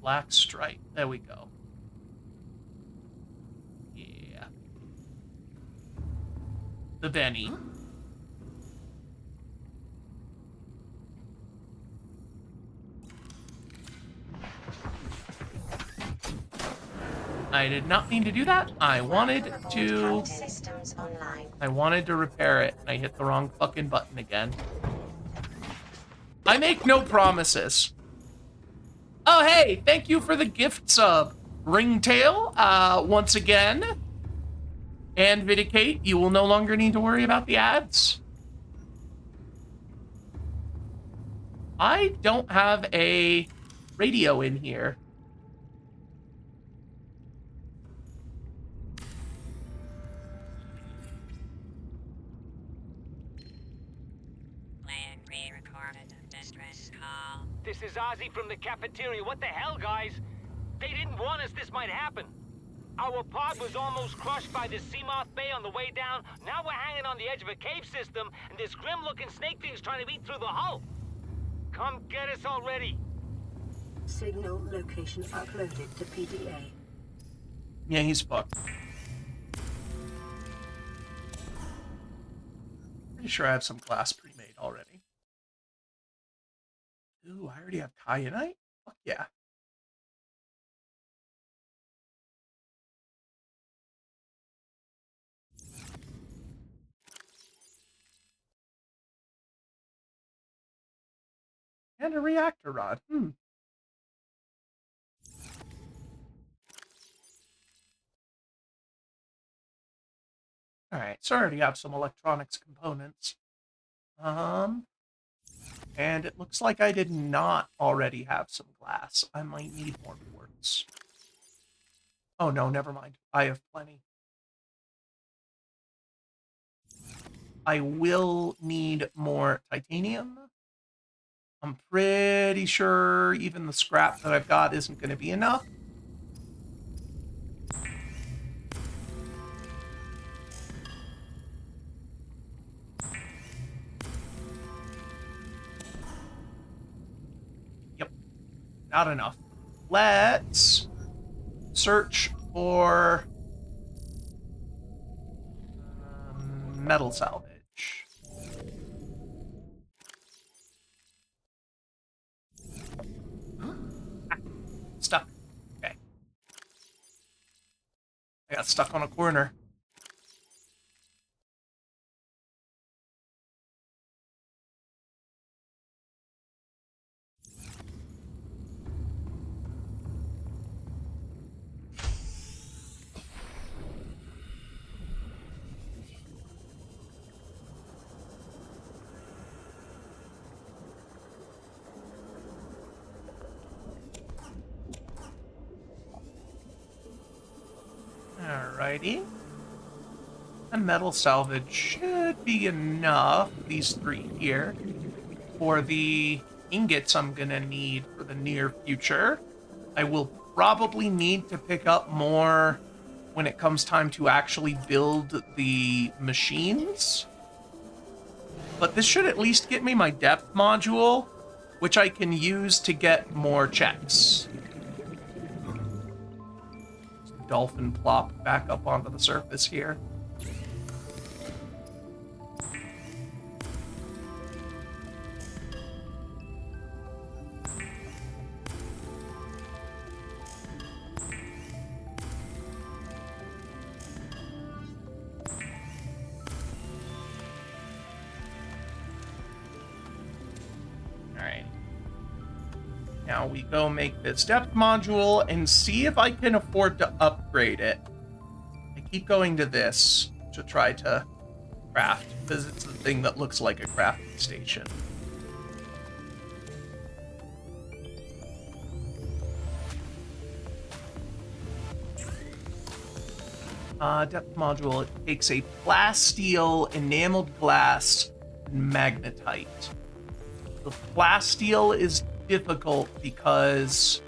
black stripe. There we go. Yeah. The Benny. I did not mean to do that. I wanted to repair it. I hit the wrong fucking button again. I make no promises. Oh, hey, thank you for the gift sub, Ringtail, once again. And Vidicate, you will no longer need to worry about the ads. I don't have a radio in here. This is Ozzy from the cafeteria. What the hell, guys? They didn't warn us this might happen. Our pod was almost crushed by this Seamoth Bay on the way down. Now we're hanging on the edge of a cave system, and this grim-looking snake thing's trying to eat through the hull. Come get us already. Signal location uploaded to PDA. Yeah, he's fucked. Pretty sure I have some glass pre-made already. Ooh, I already have kyanite? Fuck yeah. And a reactor rod. Alright, so I already have some electronics components. And it looks like I did not already have some glass. I might need more quartz. Oh no, never mind. I have plenty. I will need more titanium. I'm pretty sure even the scrap that I've got isn't going to be enough. Not enough. Let's search for metal salvage. Stuck. Okay. I got stuck on a corner. Alrighty. And metal salvage should be enough, these three here, for the ingots I'm gonna need for the near future. I will probably need to pick up more when it comes time to actually build the machines. But this should at least get me my depth module which I can use to get more checks. Dolphin plop back up onto the surface here. Now we go make this depth module and see if I can afford to upgrade it. I keep going to this to try to craft, because it's the thing that looks like a crafting station. Depth module, it takes a plasteel, enameled glass, and magnetite. The plasteel is difficult because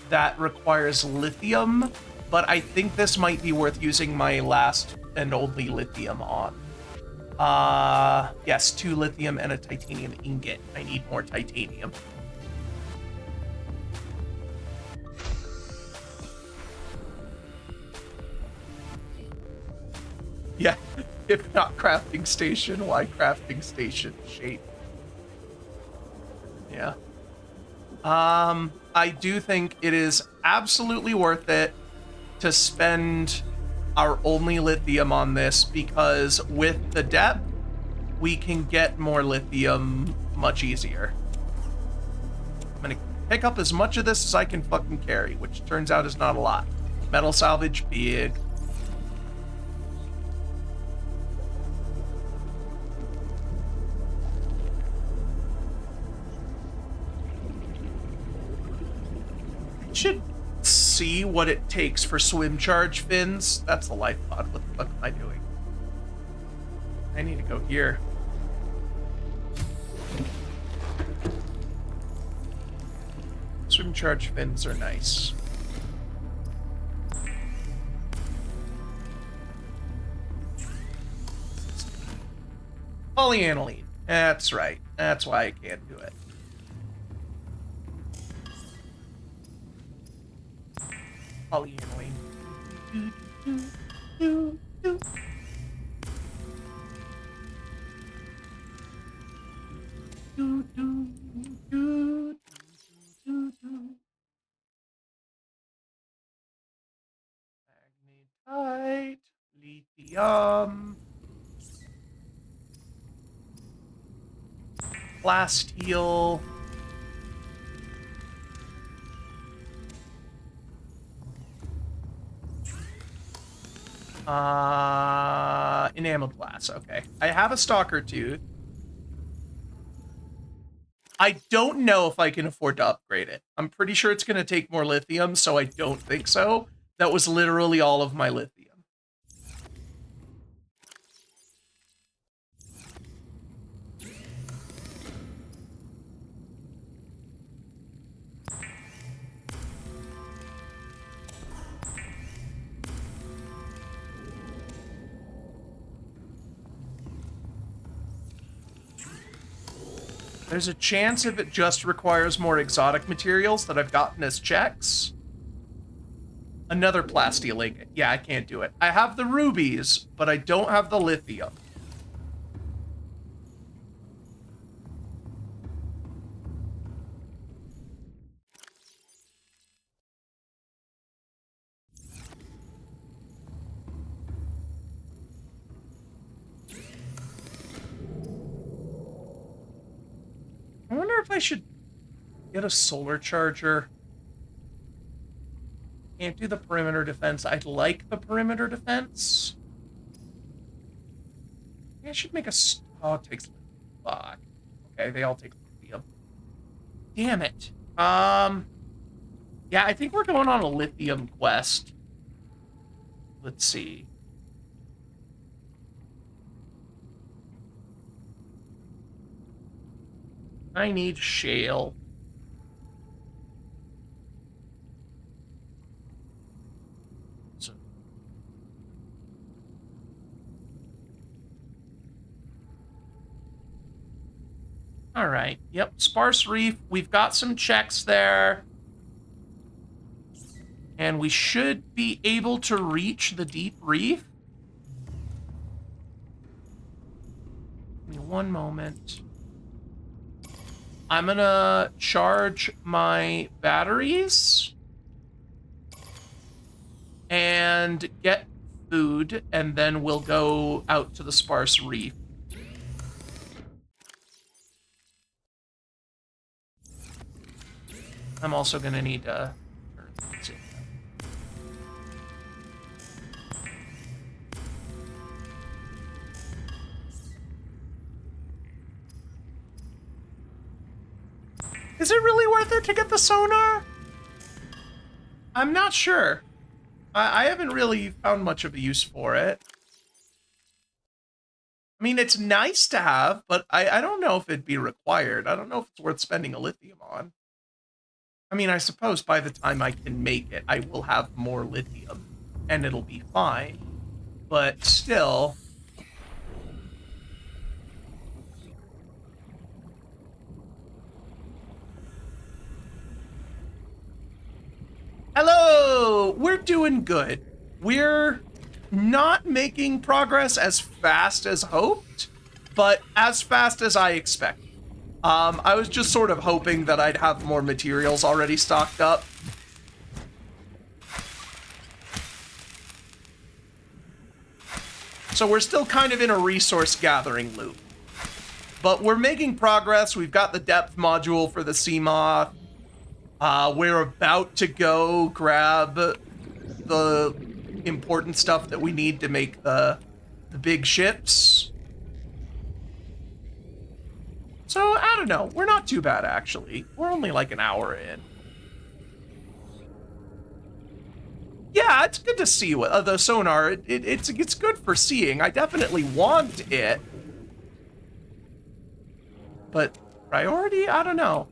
that requires lithium, but I think this might be worth using my last and only lithium on. Yes, 2 lithium and a titanium ingot. I need more titanium. Yeah, if not crafting station, why crafting station shape? Yeah. I do think it is absolutely worth it to spend our only lithium on this, because with the depth, we can get more lithium much easier. I'm gonna pick up as much of this as I can fucking carry, which turns out is not a lot. Metal salvage, big. Should see what it takes for swim charge fins. That's the life pod. What the fuck am I doing? I need to go here. Swim charge fins are nice. Polyaniline. That's right. That's why I can't do it. Polyaniline. Magnetite, lithium, plasteel. Enameled glass. Okay. I have a stalker tooth. I don't know if I can afford to upgrade it. I'm pretty sure it's going to take more lithium, so I don't think so. That was literally all of my lithium. There's a chance if it just requires more exotic materials that I've gotten as checks. Another plasteel ingot. Yeah, I can't do it. I have the rubies, but I don't have the lithium. I wonder if I should get a solar charger. Can't do the perimeter defense. I'd like the perimeter defense. I should make a... Oh, it takes... Fuck. Okay, they all take lithium. Damn it. Yeah, I think we're going on a lithium quest. Let's see. I need shale. So. All right. Yep. Sparse Reef. We've got some checks there. And we should be able to reach the Deep Reef. Give me one moment. I'm gonna charge my batteries and get food, and then we'll go out to the Sparse Reef. I'm also gonna need to turn these in. Is it really worth it to get the sonar? I'm not sure. I haven't really found much of a use for it. I mean, it's nice to have, but I don't know if it'd be required. I don't know if it's worth spending a lithium on. I mean, I suppose by the time I can make it, I will have more lithium, and it'll be fine. But still... Hello! We're doing good. We're not making progress as fast as hoped, but as fast as I expected. I was just sort of hoping that I'd have more materials already stocked up. So we're still kind of in a resource gathering loop. But we're making progress. We've got the depth module for the Seamoth. We're about to go grab the important stuff that we need to make the big ships. So, I don't know. We're not too bad, actually. We're only like an hour in. Yeah, it's good to see what the sonar. It's good for seeing. I definitely want it. But priority? I don't know.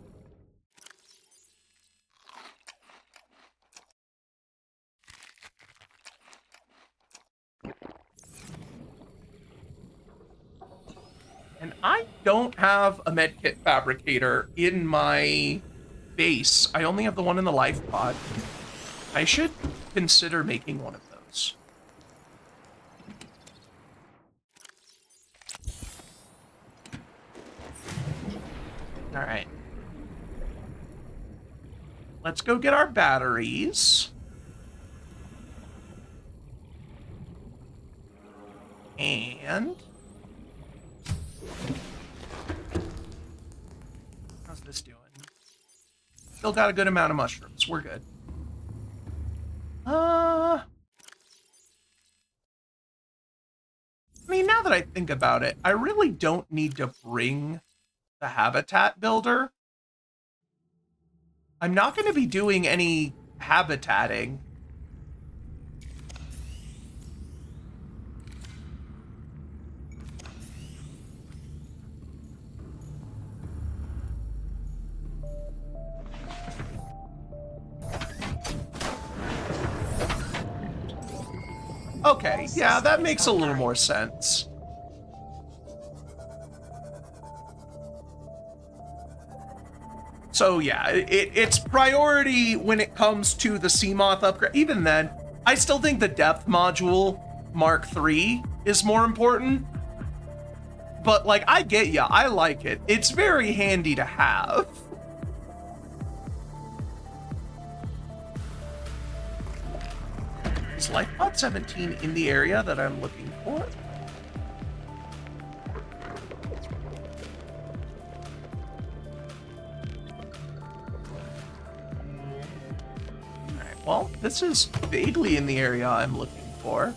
And I don't have a medkit fabricator in my base. I only have the one in the life pod. I should consider making one of those. All right. Let's go get our batteries. And... how's this doing? Still got a good amount of mushrooms. We're good. I mean, now that I think about it, I really don't need to bring the habitat builder. I'm not going to be doing any habitating. Okay, yeah, that makes a little more sense. So yeah, it's priority when it comes to the Seamoth upgrade. Even then, I still think the depth module Mark III is more important. But like, I get ya, I like it. It's very handy to have. Is LifePod 17 in the area that I'm looking for? Alright, well, this is vaguely in the area I'm looking for.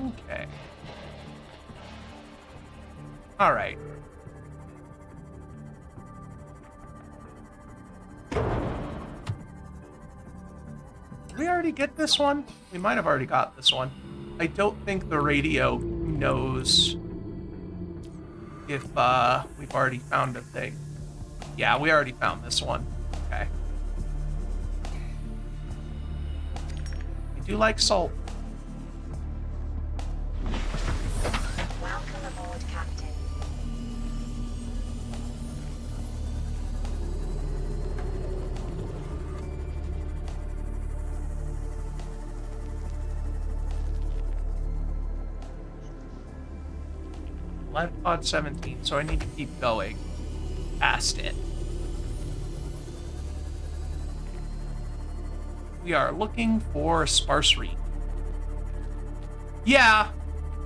Okay. All right. we already get this one? We might have already got this one. I don't think the radio knows if we've already found a thing. Yeah, we already found this one. Okay. I do like salt. Welcome aboard, Captain. Live pod 17, so I need to keep going past it. We are looking for sparse reef. Yeah,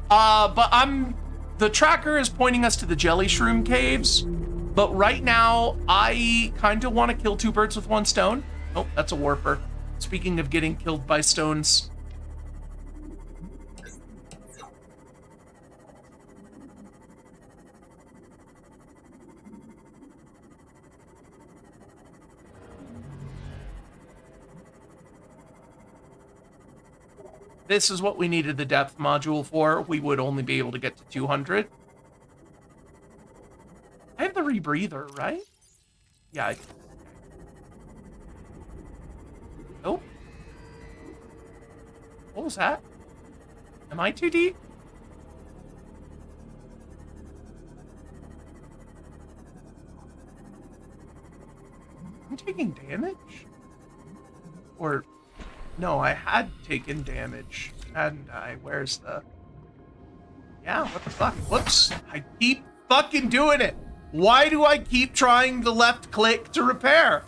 but the tracker is pointing us to the jelly shroom caves, but right now I kind of want to kill two birds with one stone. Oh, that's a warper. Speaking of getting killed by stones. This is what we needed the depth module for. We would only be able to get to 200. I have the rebreather, right? Yeah, I do. Oh. What was that? Am I too deep? I'm taking damage? Or... No, I had taken damage, hadn't I? Where's the... Yeah, what the fuck? Whoops. I keep fucking doing it. Why do I keep trying the left click to repair?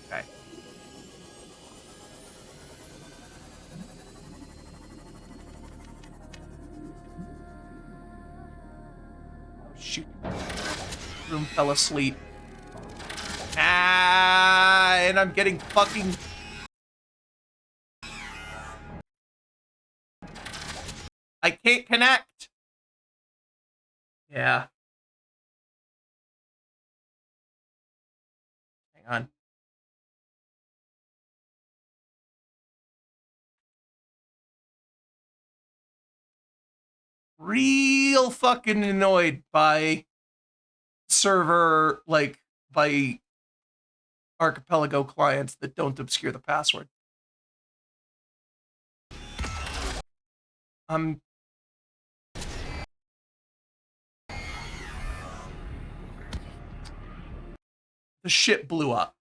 Okay. Shoot. Room fell asleep. Ah, and I'm getting fucking... I can't connect. Yeah. Hang on. Real fucking annoyed by server, like, by Archipelago clients that don't obscure the password. The ship blew up.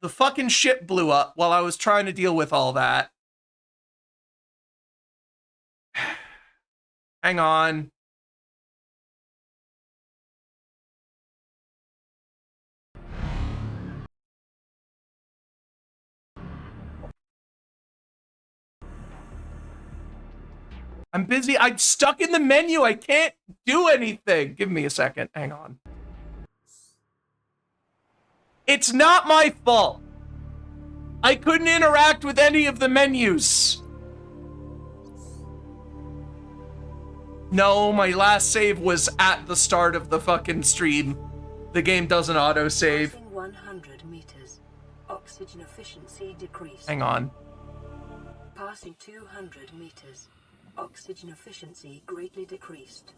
The fucking ship blew up while I was trying to deal with all that. Hang on. I'm busy. I'm stuck in the menu. I can't do anything. Give me a second. Hang on. It's not my fault. I couldn't interact with any of the menus. No, my last save was at the start of the fucking stream. The game doesn't auto-save. Passing 100 meters. Oxygen efficiency decreased. Hang on. Passing 200 meters. Oxygen efficiency greatly decreased.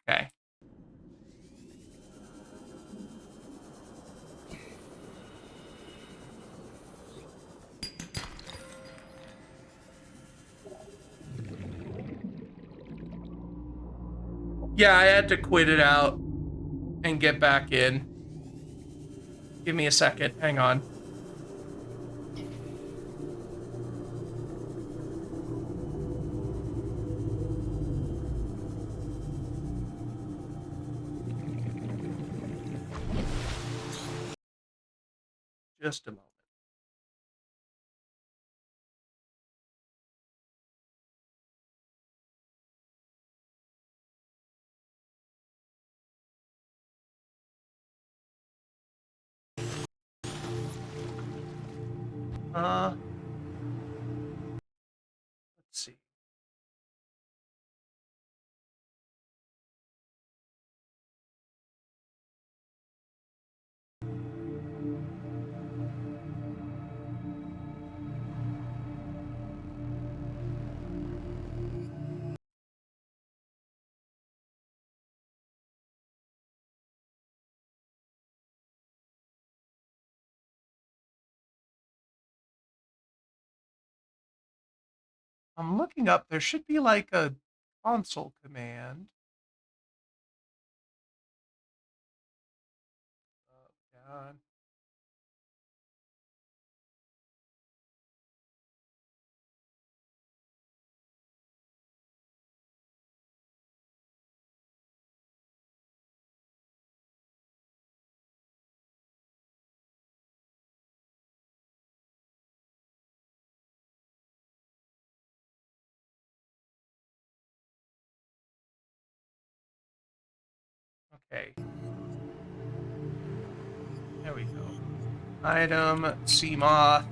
Okay. Yeah, I had to quit it out and get back in. Give me a second. Hang on. Just a moment. I'm looking up. There should be like a console command. Oh, God. Okay. There we go. Item, Seamoth.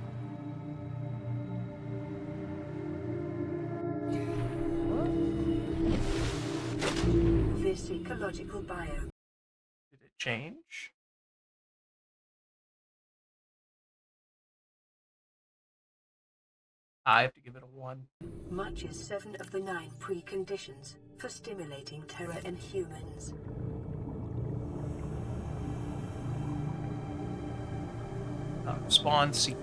This ecological biome. Did it change? I have to give it a 1. Matches 7 of the 9 preconditions for stimulating terror in humans. Spawn seed.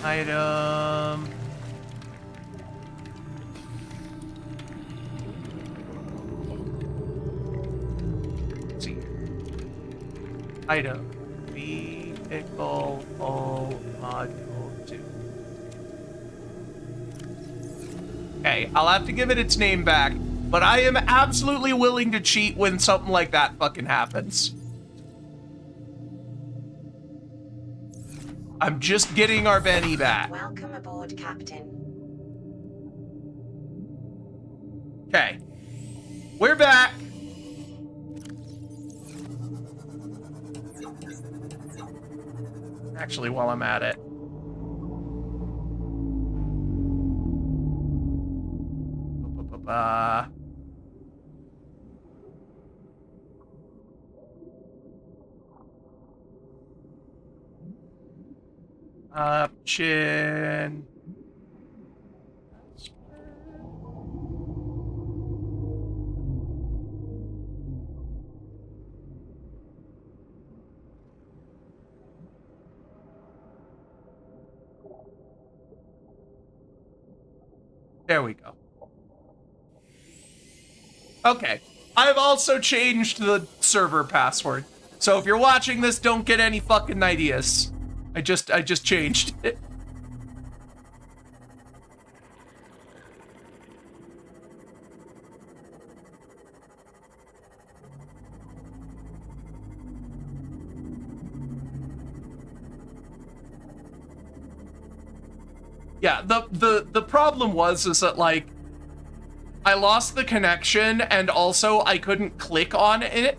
Item. Let's see. Item. Vehicle O Module 2. Okay, I'll have to give it its name back, but I am absolutely willing to cheat when something like that fucking happens. I'm just getting our Benny back. Welcome aboard, Captain. Okay. We're back. Actually, while I'm at it. Option. There we go. Okay. I've also changed the server password. So if you're watching this, don't get any fucking ideas. I just changed it. Yeah, the problem was is that like I lost the connection and also I couldn't click on it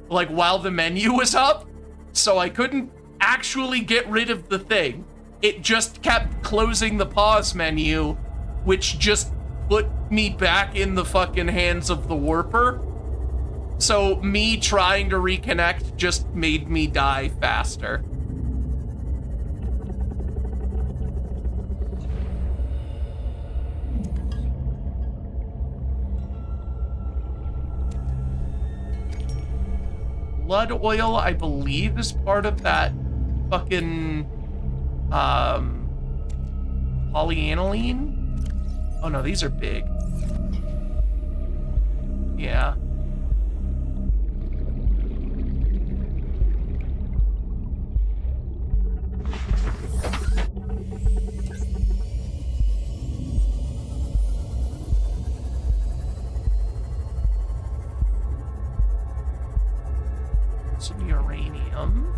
like while the menu was up, so I couldn't actually get rid of the thing. It just kept closing the pause menu, which just put me back in the fucking hands of the warper. So me trying to reconnect just made me die faster. Blood oil, I believe, is part of that fucking polyaniline. Oh no, these are big. Yeah. Some uranium.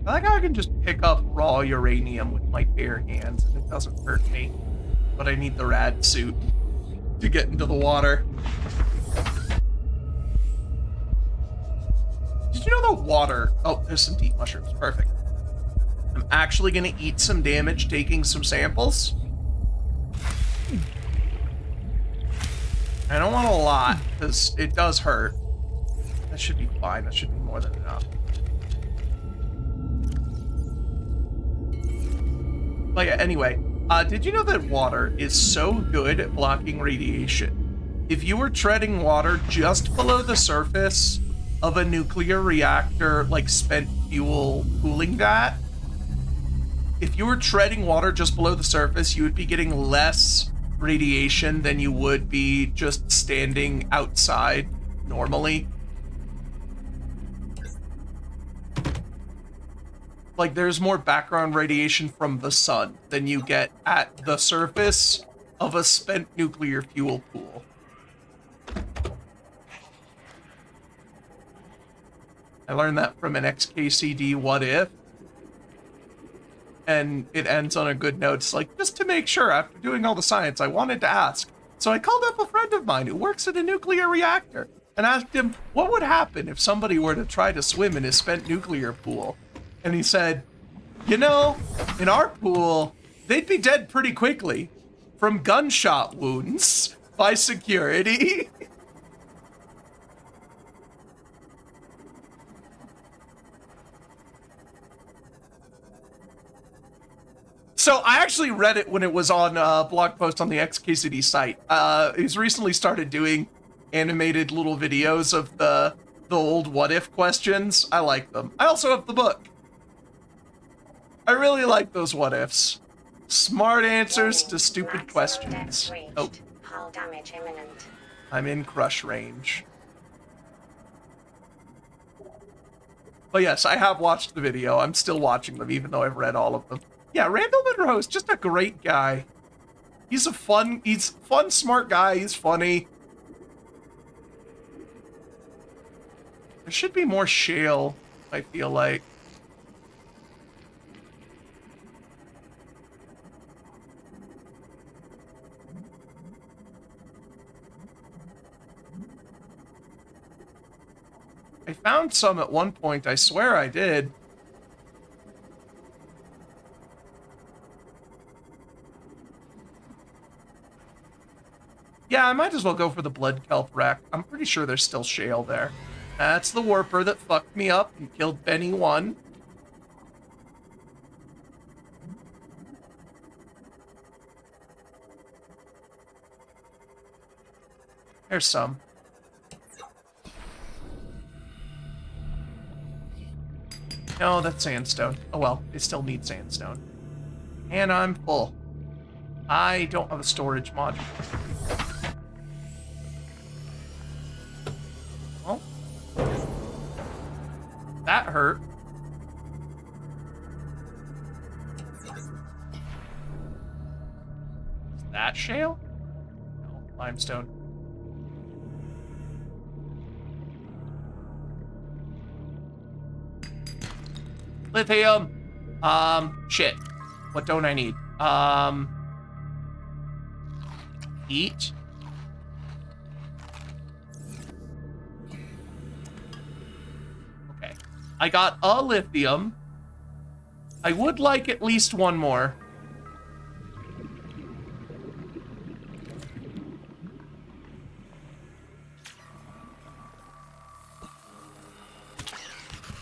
I like how I can just pick up raw uranium with my bare hands and it doesn't hurt me. But I need the rad suit to get into the water. Did you know the water... Oh, there's some deep mushrooms. Perfect. I'm actually going to eat some damage taking some samples. I don't want a lot, because it does hurt. That should be fine. That should be more than enough. But yeah, anyway, Did you know that water is so good at blocking radiation? If you were treading water just below the surface of a nuclear reactor, like spent fuel cooling vat, if you were treading water just below the surface, you would be getting less radiation than you would be just standing outside normally. Like, there's more background radiation from the sun than you get at the surface of a spent nuclear fuel pool. I learned that from an XKCD What If. And it ends on a good note. It's like, just to make sure, after doing all the science, I wanted to ask. So I called up a friend of mine who works at a nuclear reactor and asked him what would happen if somebody were to try to swim in his spent nuclear pool. And he said, you know, in our pool, they'd be dead pretty quickly from gunshot wounds by security. So I actually read it when it was on a blog post on the XKCD site. He's recently started doing animated little videos of the old what if questions. I like them. I also have the book. I really like those what ifs. Smart answers to stupid questions. Oh. Hull damage imminent. I'm in crush range. But yes, I have watched the video. I'm still watching them, even though I've read all of them. Yeah, Randall Monroe is just a great guy. He's fun, smart guy. He's funny. There should be more shale, I feel like. I found some at one point, I swear I did. Yeah, I might as well go for the blood kelp wreck. I'm pretty sure there's still shale there. That's the warper that fucked me up and killed Benny 1. There's some. No, that's sandstone. Oh well, they still need sandstone. And I'm full. I don't have a storage module. Well, that hurt. Is that shale? No, limestone. Lithium. Shit. What don't I need? Heat. Okay. I got a lithium. I would like at least one more.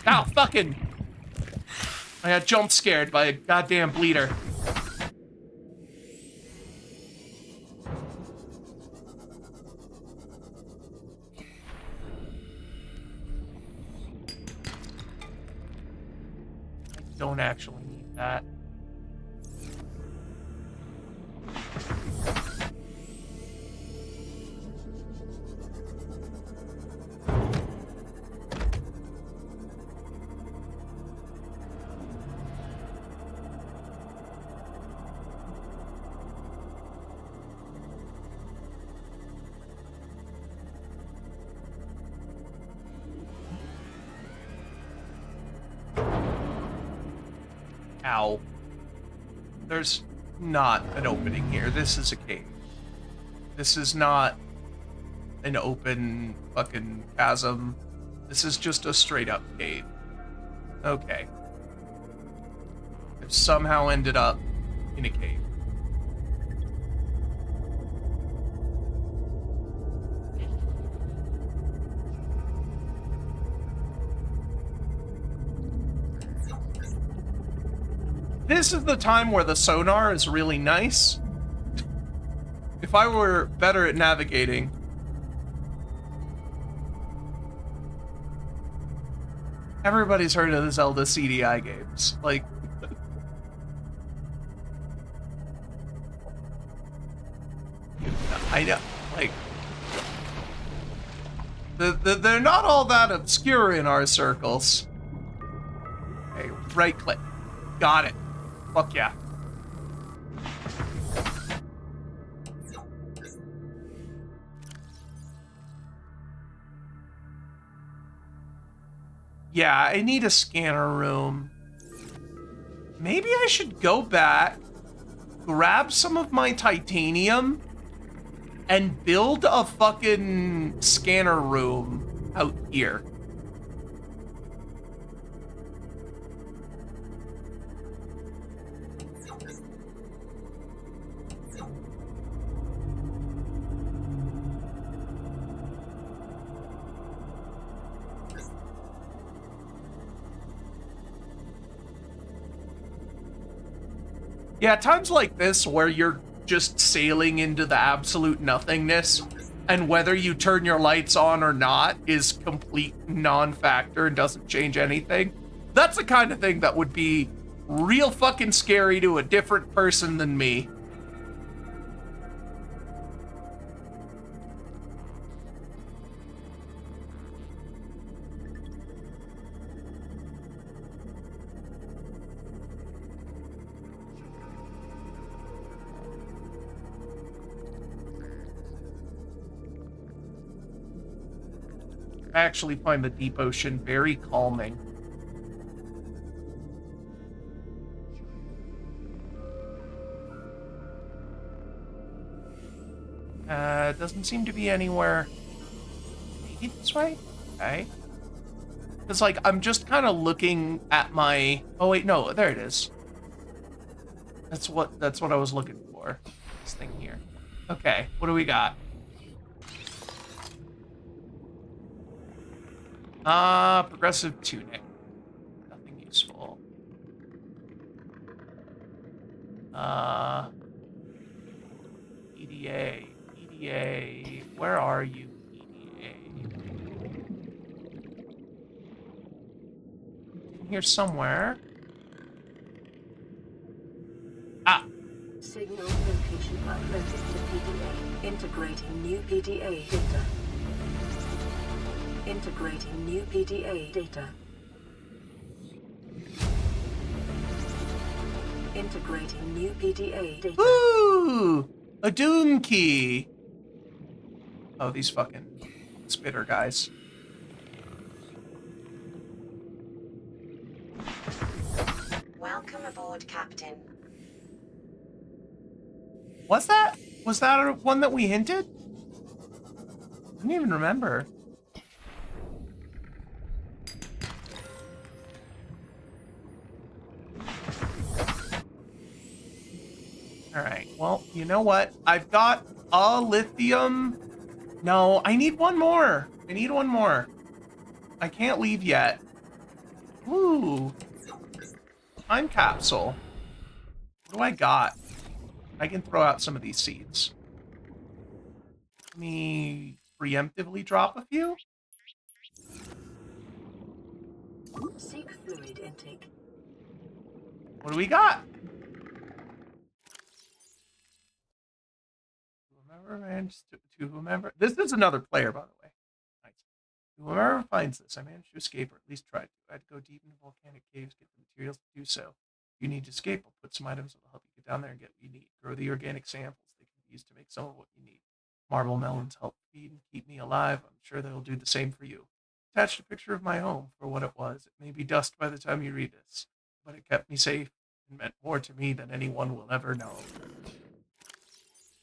Ow, fucking... I got jump scared by a goddamn bleeder. I don't actually need that. Ow. There's not an opening here. This is a cave. This is not an open fucking chasm. This is just a straight up cave. Okay. I've somehow ended up in a cave. This is the time where the sonar is really nice. If I were better at navigating. Everybody's heard of the Zelda CDI games. Like, I know, like, they're not all that obscure in our circles. Okay, right click. Got it. Fuck yeah. Yeah, I need a scanner room. Maybe I should go back, grab some of my titanium, and build a fucking scanner room out here. Yeah, times like this where you're just sailing into the absolute nothingness, and whether you turn your lights on or not is complete non-factor and doesn't change anything. That's the kind of thing that would be real fucking scary to a different person than me. I actually find the deep ocean very calming. Doesn't seem to be anywhere. Maybe this way? Okay. Because, like, I'm just kind of looking at my... Oh, wait, no, there it is. That's what I was looking for. This thing here. Okay, what do we got? Progressive tunic. Nothing useful. EDA. EDA. Where are you, EDA? In here somewhere. Ah! Signal location uploaded to PDA. Integrating new PDA data. Integrating new PDA data. Integrating new PDA data. Ooh! A Doom key! Oh, these fucking spitter guys. Welcome aboard, Captain. Was that one that we hinted? I don't even remember. Alright, well, you know what? I've got a lithium. No, I need one more. I need one more. I can't leave yet. Ooh. Time capsule. What do I got? I can throw out some of these seeds. Let me preemptively drop a few. Seek fluid intake. What do we got? To whomever. This is another player, by the way. Nice. To whomever finds this, I managed to escape, or at least tried to. I had to go deep into volcanic caves, get the materials to do so. If you need to escape, I'll put some items that will help you get down there and get what you need. Grow the organic samples. They can be used to make some of what you need. Marble melons help feed and keep me alive. I'm sure they'll do the same for you. Attached a picture of my home for what it was. It may be dust by the time you read this, but it kept me safe and meant more to me than anyone will ever know.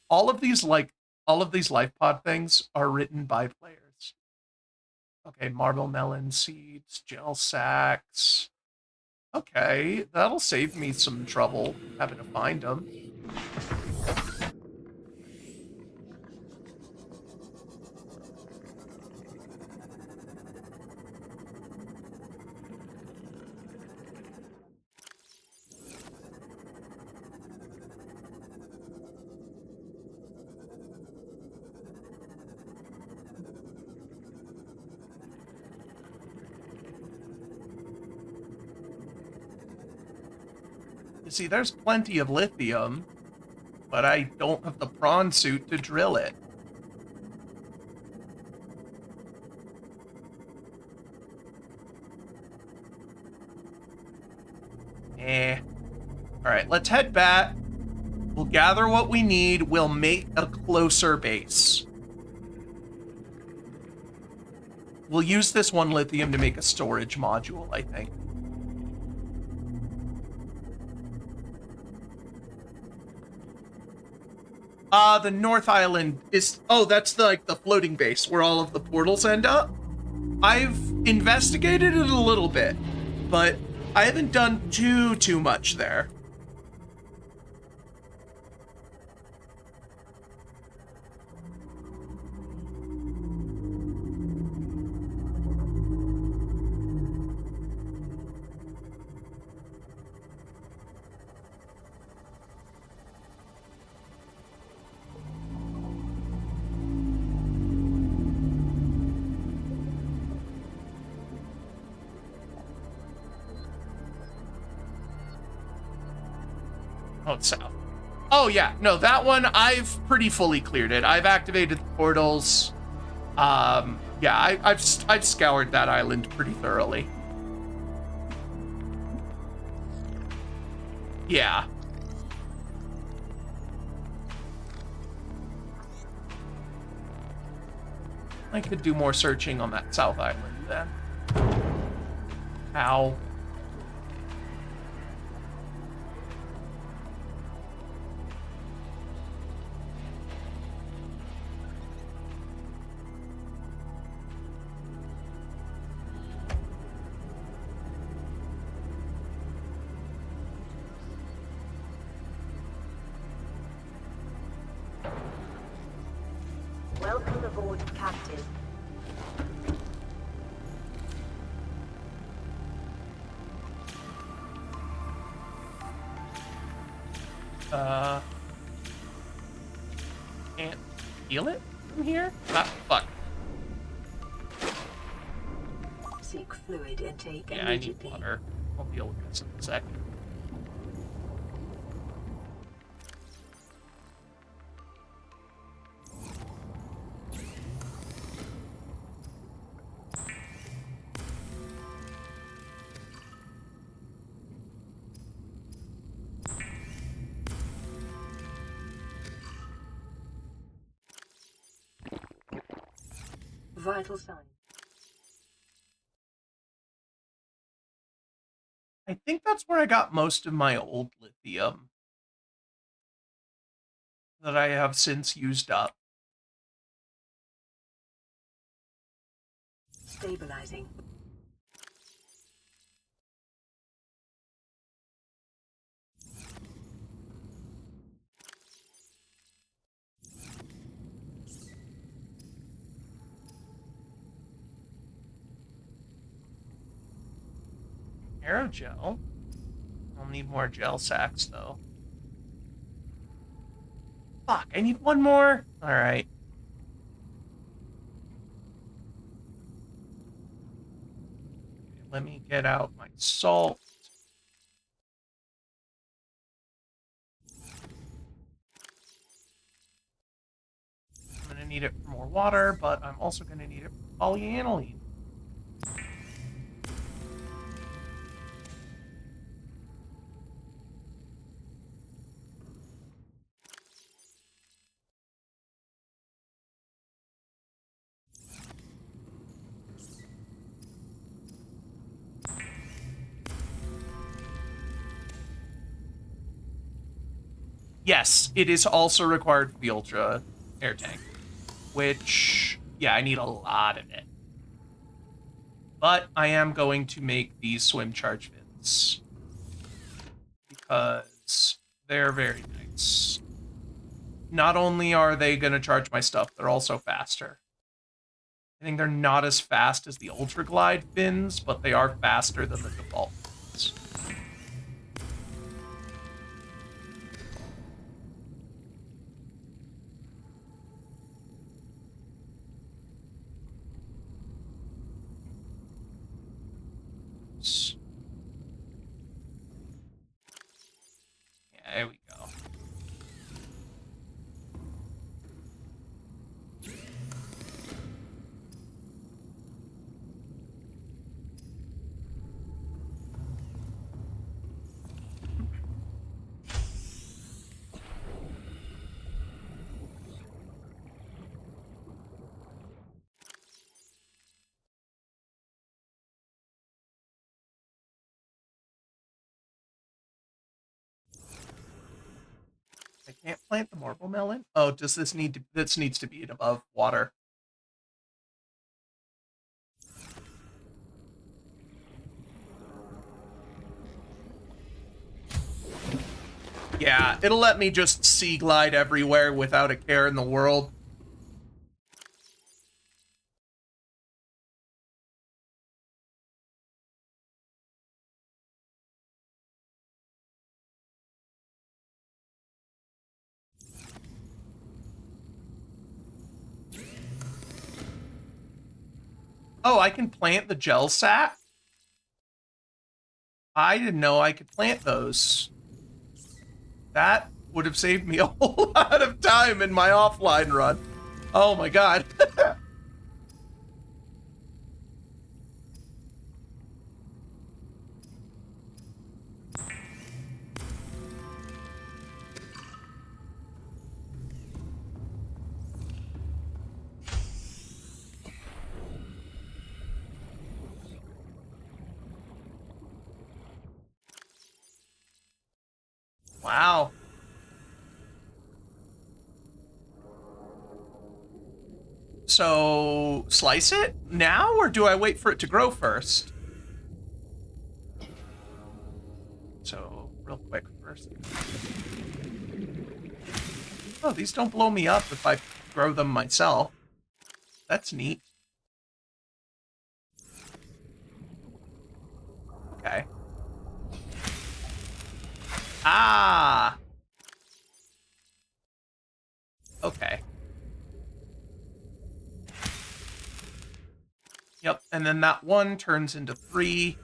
All of these life pod things are written by players. Okay, marble melon seeds, gel sacks. Okay, that'll save me some trouble having to find them. You see, there's plenty of lithium, but I don't have the prawn suit to drill it. Alright, let's head back. We'll gather what we need. We'll make a closer base. We'll use this one lithium to make a storage module, I think. The North Island is... Oh, that's the floating base where all of the portals end up. I've investigated it a little bit, but I haven't done too much there. Oh, it's south. Oh, yeah. No, that one, I've pretty fully cleared it. I've activated the portals. Yeah, I've scoured that island pretty thoroughly. Yeah. I could do more searching on that south island then. Ow. Welcome aboard, Captain. Can't feel it from here? Ah, fuck. Seek fluid intake Yeah, I need immediately. water. I'll deal with this in a second. Vital sign. I think that's where I got most of my old lithium that I have since used up. Stabilizing. Aerogel. I'll need more gel sacks, though. Fuck, I need one more? Alright. Let me get out my salt. I'm gonna need it for more water, but I'm also gonna need it for polyaniline. Yes, it is also required for the Ultra Air Tank, which, yeah, I need a lot of it. But I am going to make these swim charge fins because they're very nice. Not only are they going to charge my stuff, they're also faster. I think they're not as fast as the Ultra Glide fins, but they are faster than the default fins. Can't plant the marble melon? Oh, does this need to, this needs to be above water. Yeah, it'll let me just sea glide everywhere without a care in the world. Oh, I can plant the gel sack? I didn't know I could plant those. That would have saved me a whole lot of time in my offline run. Oh my god. Wow. So, slice it now, or do I wait for it to grow first? So, real quick first. Oh, these don't blow me up if I grow them myself. That's neat. Okay. Ah! Okay. Yep, and then that one turns into 3,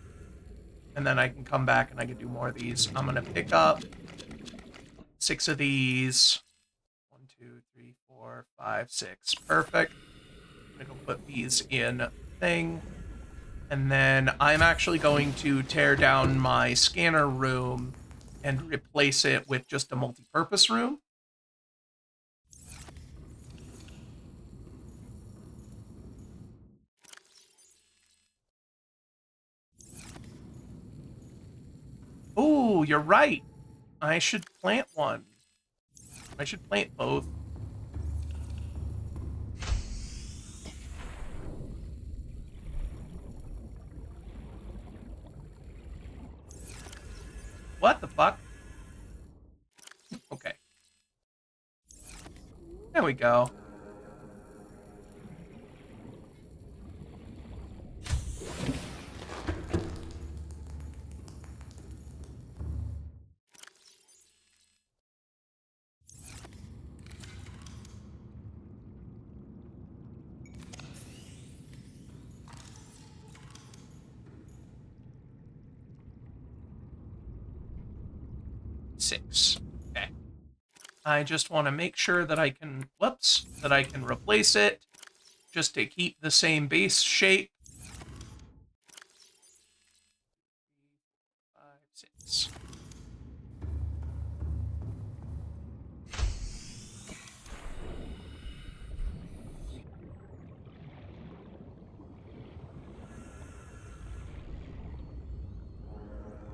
and then I can come back and I can do more of these. I'm gonna pick up 6 of these. 1, 2, 3, 4, 5, 6. Perfect. I'm gonna go put these in thing. And then I'm actually going to tear down my scanner room and replace it with just a multi-purpose room. Oh, you're right. I should plant one. I should plant both. What the fuck? Okay. There we go. Six. Okay. I just want to make sure that I can, whoops, that I can replace it just to keep the same base shape. 5, 6.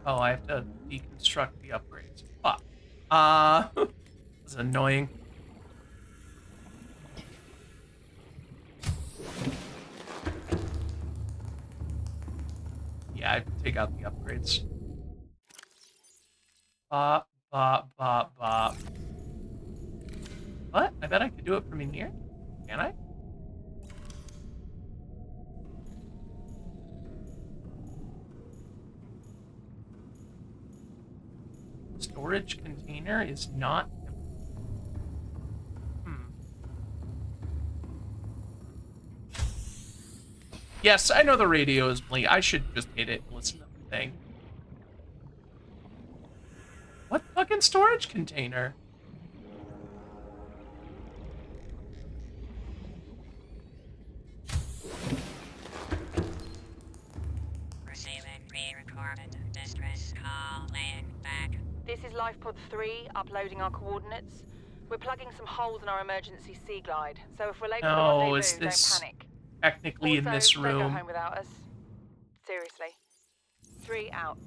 Oh, I have to deconstruct the upgrades. Fuck. This is annoying. Yeah, I have to take out the upgrades. Bop, bop, bop, bop. What? I bet I could do it from in here. Can I? Storage container is not... Yes, I know the radio is blinking. I should just hit it and listen to the thing. What fucking storage container? Receiving pre-recorded distress call laying back. This is LifePod 3, uploading our coordinates. We're plugging some holes in our emergency sea glide, so if we're late for the Oh, rendezvous, is this don't panic. technically in this Also, don't go room? home without us. Seriously. 3 out.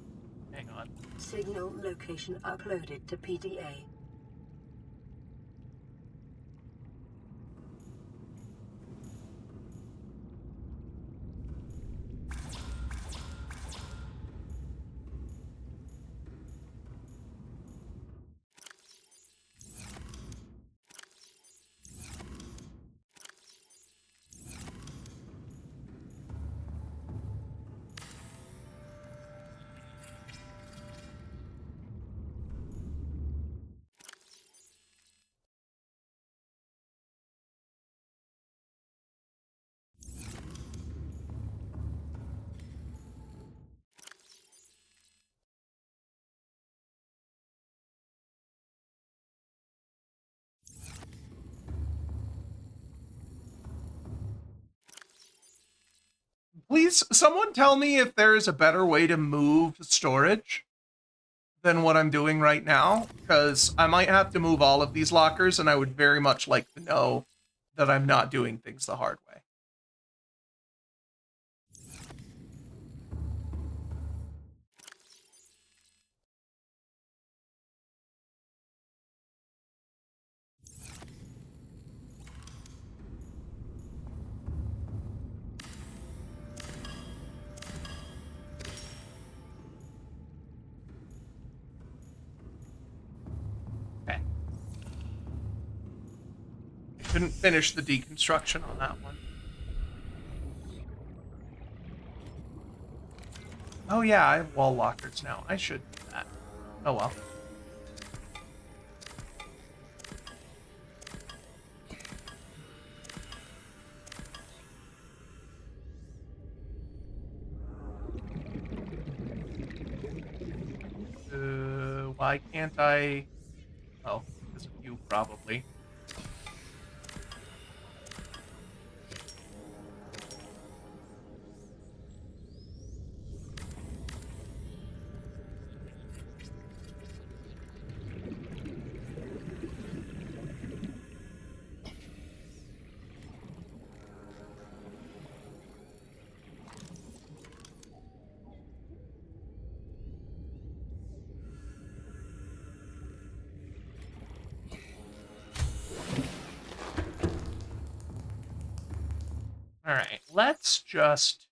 Hang on. Signal location uploaded to PDA. Please, someone tell me if there is a better way to move storage than what I'm doing right now, because I might have to move all of these lockers, and I would very much like to know that I'm not doing things the hard way. Okay. I couldn't finish the deconstruction on that one. Oh yeah, I have wall lockers now. I should do that. Oh well. Why can't I? Oh, because of you, probably. All right, let's just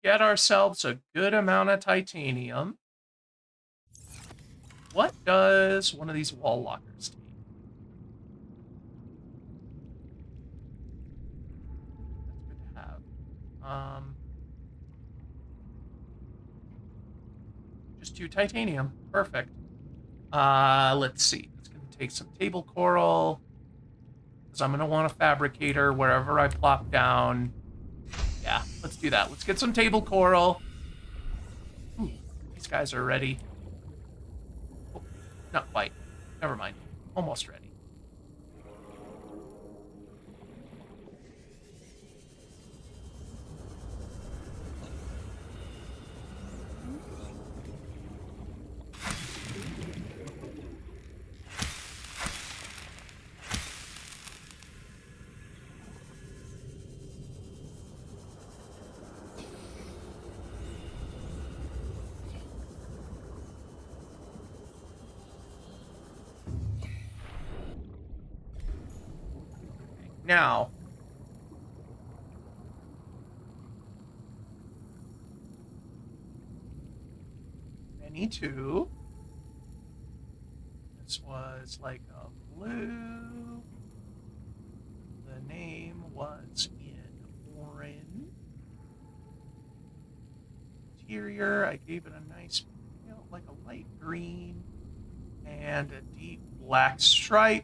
get ourselves a good amount of titanium. What does one of these wall lockers take? That's good to have. Just 2 titanium. Perfect. Let's see. It's going to take some table coral, because I'm going to want a fabricator wherever I plop down. Yeah, let's do that. Let's get some table coral. Ooh, these guys are ready. Oh, not quite. Never mind. Almost ready. Now, any two. This was like a blue. The name was in orange. Interior, I gave it a nice, like a light green and a deep black stripe.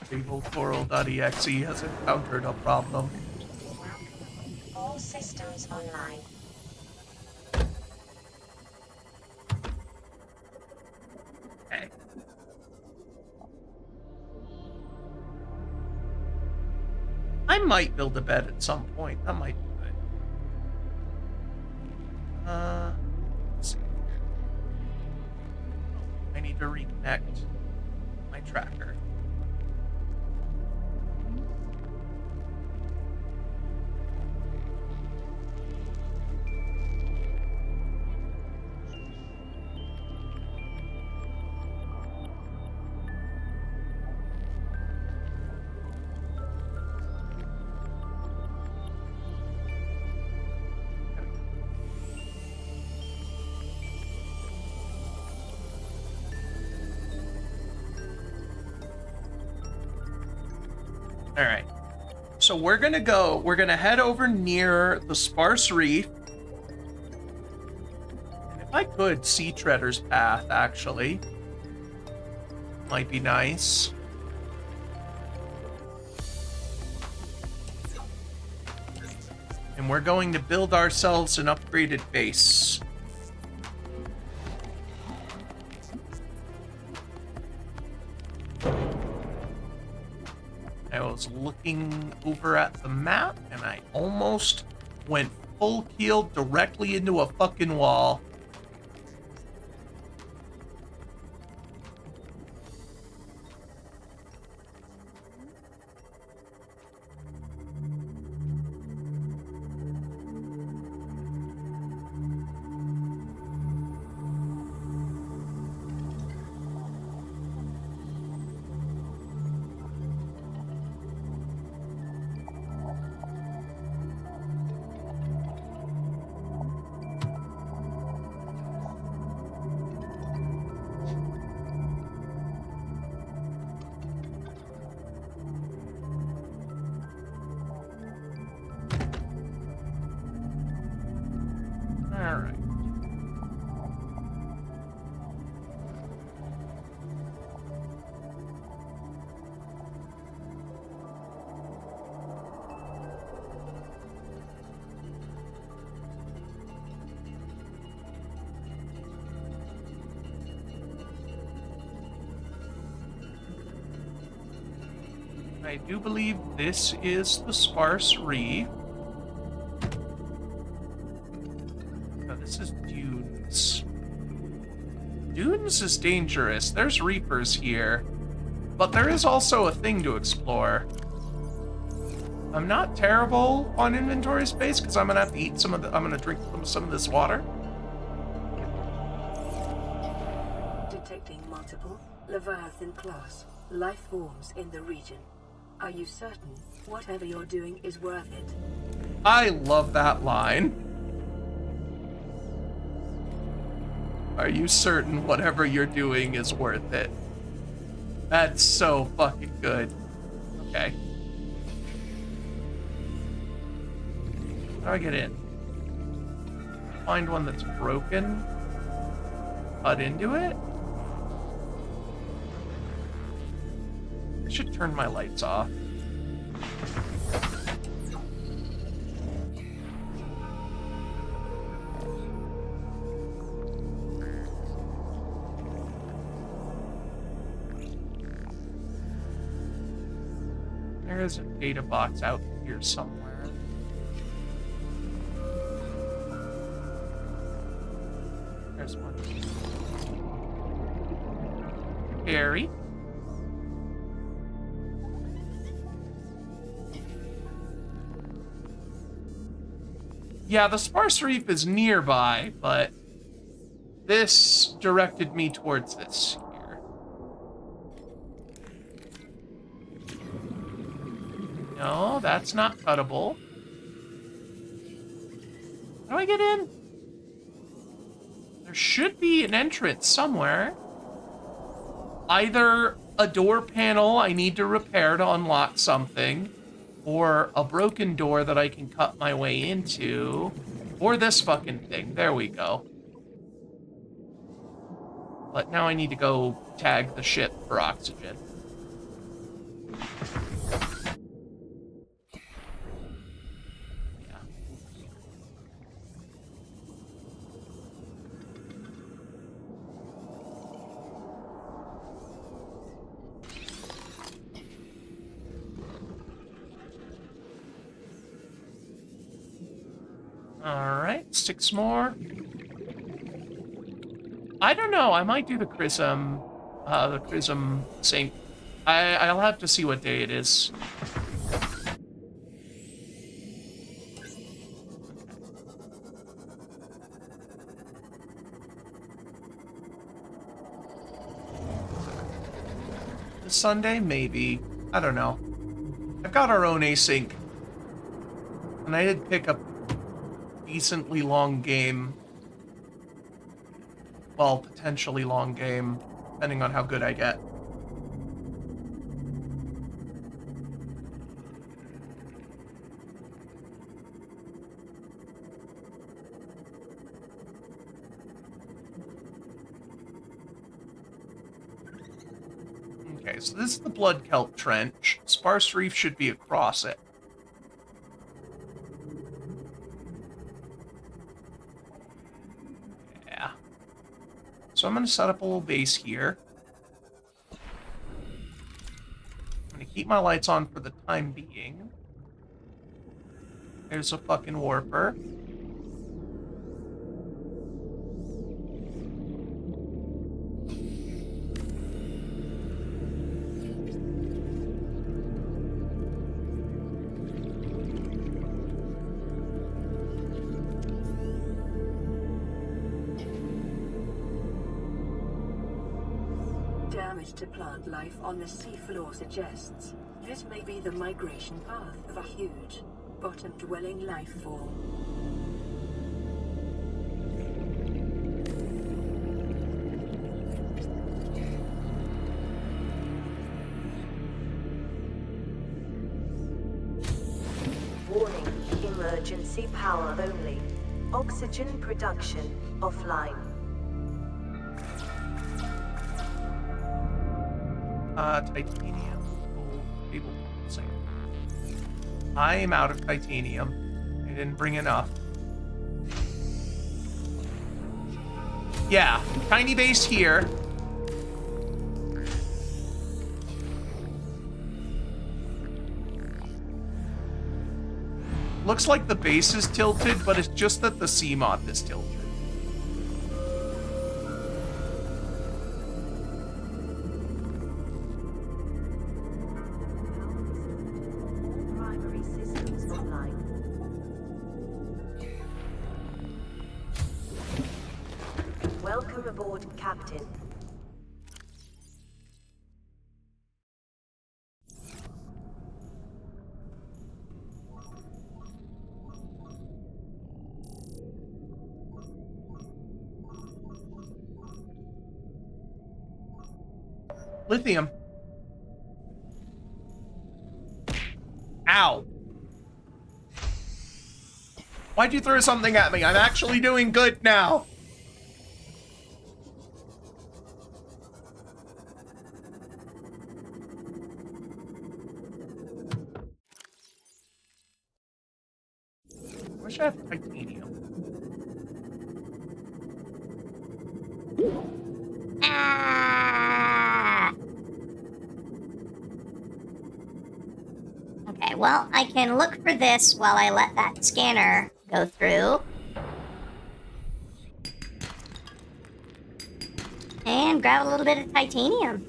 TableCoral.exe has encountered a problem. All systems online. Okay. I might build a bed at some point. That might be good. Let's see. Oh, I need to reconnect my tracker. All right. So we're going to head over near the Sparse Reef. And if I could, Sea Treader's Path, actually. Might be nice. And we're going to build ourselves an upgraded base. I was looking over at the map, and I almost went full keel directly into a fucking wall. All right. I do believe this is the sparse reef. No, this is dunes. Dunes is dangerous. There's reapers here. But there is also a thing to explore. I'm not terrible on inventory space because I'm gonna have to eat some of the. I'm gonna drink some of this water. Detecting multiple Leviathan class life forms in the region. Are you certain whatever you're doing is worth it? I love that line. Are you certain whatever you're doing is worth it? That's so fucking good. Okay. How do I get in? Find one that's broken. Cut into it? I should turn my lights off. There is a data box out here somewhere. There's one. Berry. Yeah, the sparse reef is nearby, but this directed me towards this here. No, that's not cuttable. How do I get in? There should be an entrance somewhere. Either a door panel I need to repair to unlock something, or a broken door that I can cut my way into, or this fucking thing. There we go. But now I need to go tag the ship for oxygen. Yeah. Alright, 6 more. I don't know, I might do the Chrism Saint. I'll have to see what day it is. This Sunday? Maybe. I don't know. I've got our own async. And I did pick a decently long game. Well, potentially long game, depending on how good I get. Okay, so this is the Blood Kelp Trench. Sparse Reef should be across it. Yeah. So I'm going to set up a little base here. I'm gonna keep my lights on for the time being. There's a fucking warper. Damage to plant life on the seafloor suggests this may be the migration path of a huge, bottom-dwelling life form. Warning, emergency power only. Oxygen production offline. Titanium. Cable same. I'm out of titanium. I didn't bring enough. Yeah, tiny base here. Looks like the base is tilted, but it's just that the Seamoth is tilted. Primary systems online. Welcome aboard, Captain. Lithium. Ow. Why'd you throw something at me? I'm actually doing good now. Wish I had titanium. Ah! Okay, well, I can look for this while I let that scanner go through. And grab a little bit of titanium.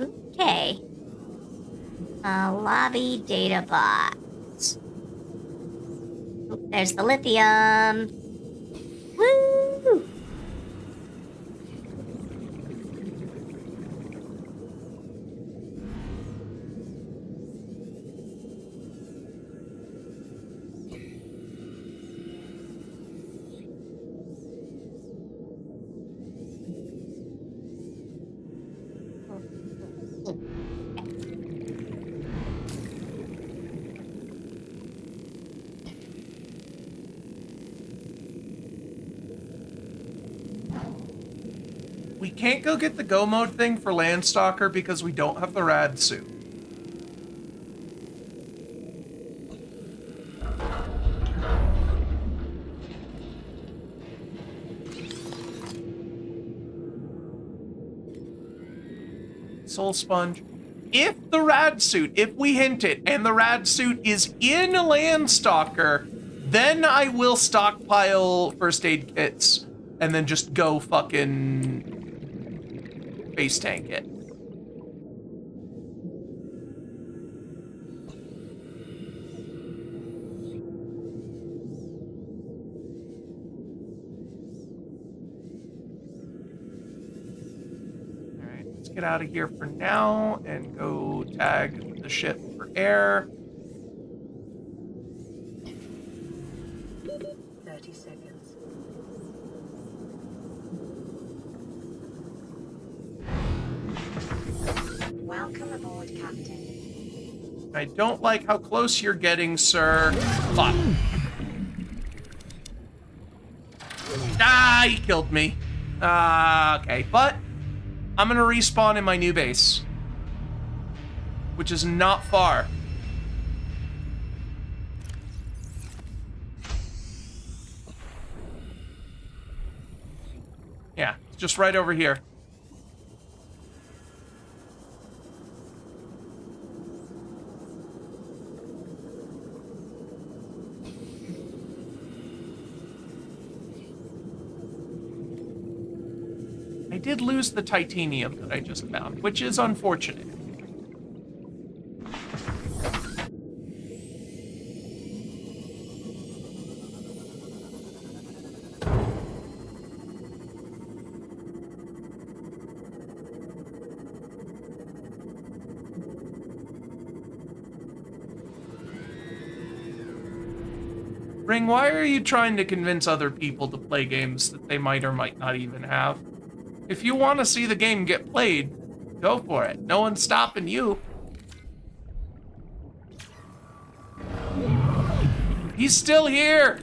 Okay. Lobby data box. Oop, there's the lithium. Woo! We can't go get the go mode thing for Landstalker because we don't have the rad suit. Soul Sponge. If the rad suit, if we hint it, and the rad suit is in Landstalker, then I will stockpile first aid kits and then just go fucking base tank it. Alright, let's get out of here for now and go tag the ship for air. 30 seconds. Welcome aboard, Captain. I don't like how close you're getting, sir. Fuck. Ah, he killed me. Okay, but I'm gonna respawn in my new base, which is not far. Yeah, it's just right over here. did lose the titanium that I just found, which is unfortunate. Ring, why are you trying to convince other people to play games that they might or might not even have? If you want to see the game get played, go for it. No one's stopping you. He's still here!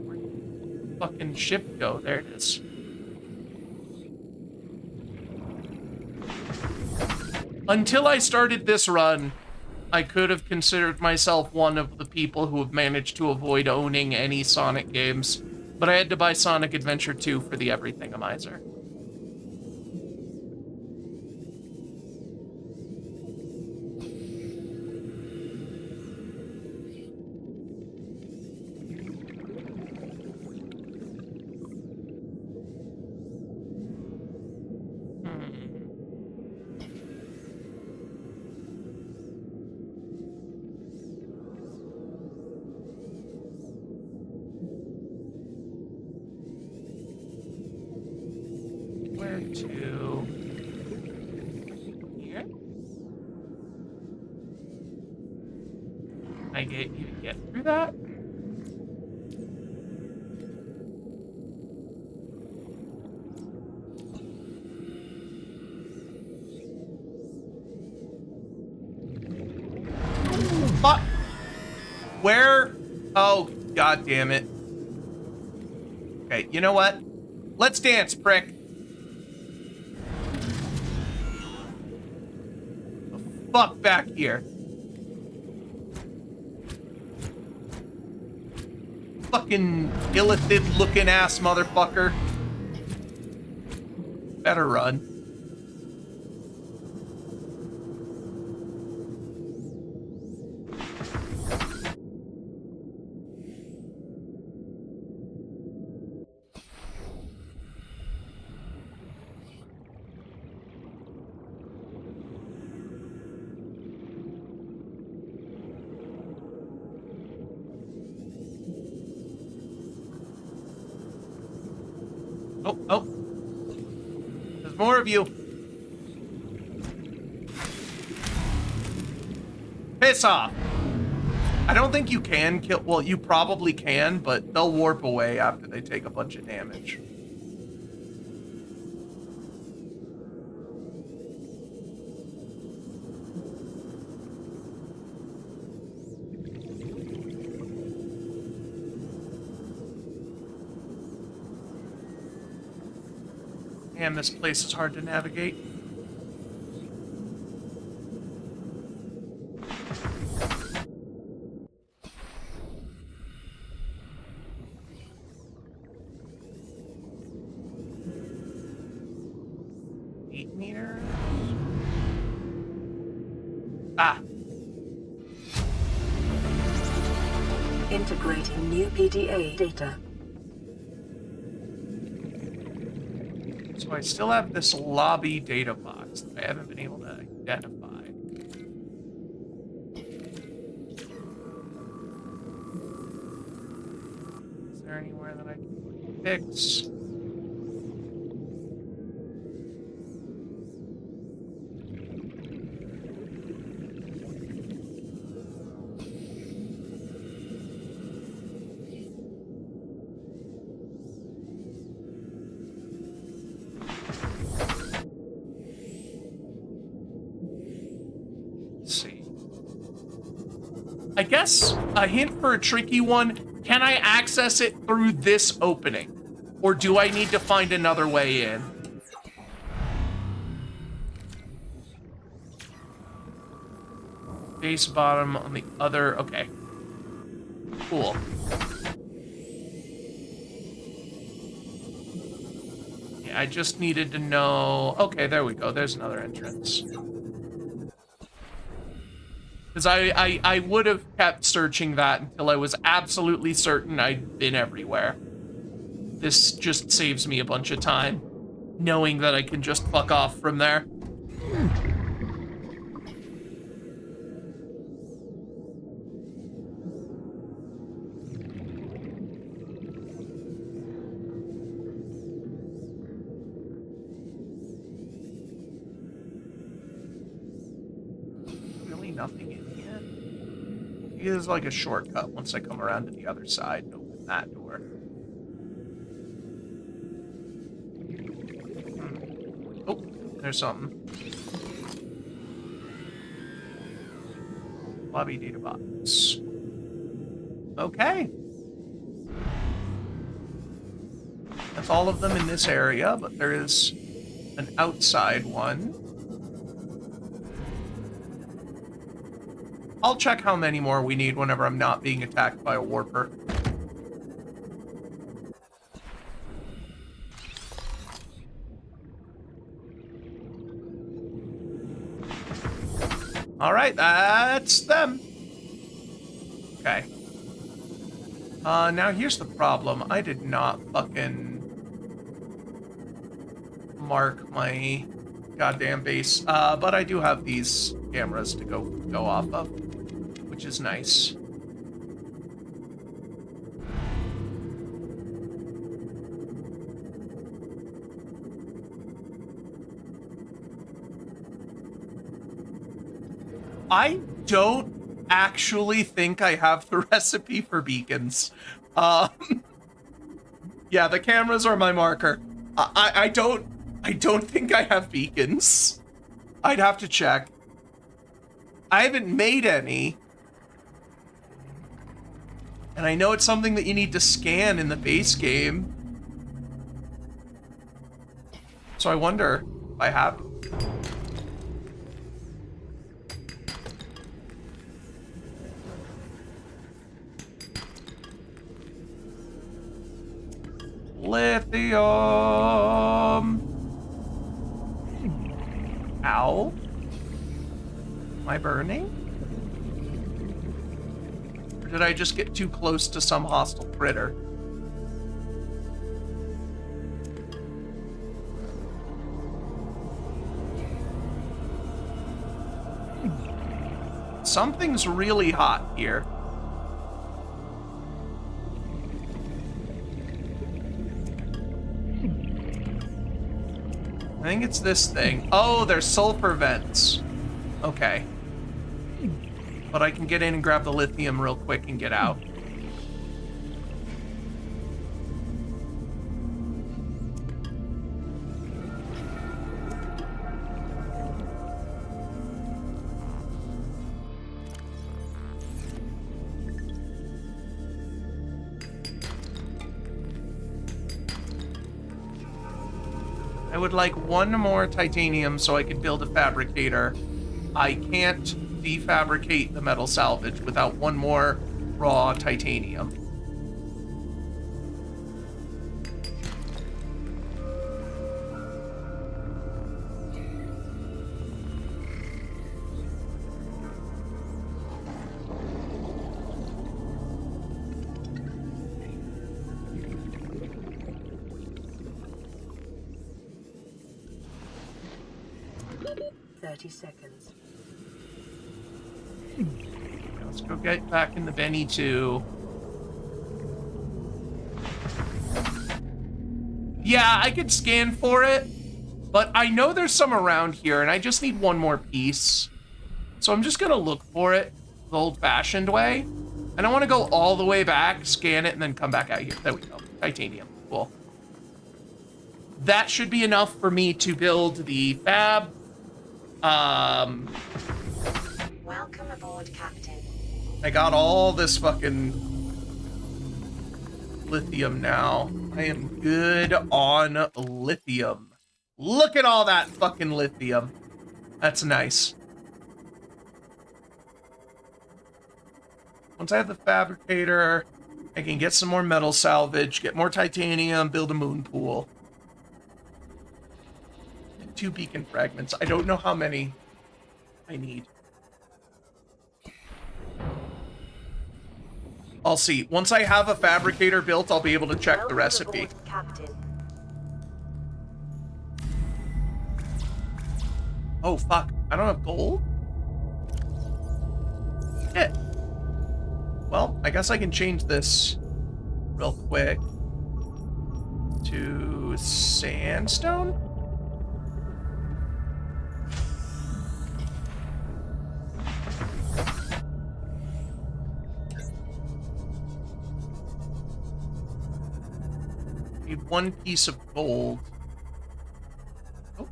Where'd the fucking ship go? There it is. Until I started this run, I could have considered myself one of the people who have managed to avoid owning any Sonic games, but I had to buy Sonic Adventure 2 for the Everythingomizer. Where to? Here? I get you to get through that? Fuck! Where? Oh, god damn it. Okay, you know what? Let's dance, prick. The fuck back here. Fucking illithid looking ass motherfucker. Better run. Oh. There's more of you. Piss off. I don't think you can kill... Well, you probably can, but they'll warp away after they take a bunch of damage. Man, this place is hard to navigate. Meters. Ah. Integrating new PDA data. So I still have this lobby data box that I haven't been able to identify. Is there anywhere that I can fix? I guess a hint for a tricky one, can I access it through this opening? Or do I need to find another way in? Base bottom on the other, okay. Cool. Yeah, I just needed to know, okay, there we go, there's another entrance. Because I would have kept searching that until I was absolutely certain I'd been everywhere. This just saves me a bunch of time, knowing that I can just fuck off from there. Really nothing in here? There's like a shortcut once I come around to the other side and open that door. Oh, there's something. Lobby data box. Okay. That's all of them in this area, but there is an outside one. I'll check how many more we need whenever I'm not being attacked by a warper. All right, that's them. Okay. Now here's the problem. I did not fucking mark my goddamn base. But I do have these cameras to go off of, which is nice. I don't actually think I have the recipe for beacons. Yeah, the cameras are my marker. I don't think I have beacons. I'd have to check. I haven't made any. And I know it's something that you need to scan in the base game. So I wonder if I have. Lithium. Ow. Am I burning? Or did I just get too close to some hostile critter? Something's really hot here. I think it's this thing. Oh, there's sulfur vents. Okay. But I can get in and grab the lithium real quick and get out. I would like one more titanium so I could build a fabricator. I can't defabricate the metal salvage without one more raw titanium. Seconds. Let's go get back in the Benny too. Yeah, I could scan for it, but I know there's some around here and I just need one more piece. So I'm just gonna look for it the old-fashioned way. I don't want to go all the way back, scan it, and then come back out here. There we go. Titanium. Cool. That should be enough for me to build the fab. Welcome aboard, Captain. I got all this fucking lithium now. I am good on lithium. Look at all that fucking lithium. That's nice. Once I have the fabricator, I can get some more metal salvage, get more titanium, build a moon pool. 2 beacon fragments. I don't know how many I need. I'll see. Once I have a fabricator built, I'll be able to check the Welcome recipe. aboard, Captain. Oh, fuck. I don't have gold? Shit. Well, I guess I can change this real quick to sandstone? Need one piece of gold. Oh.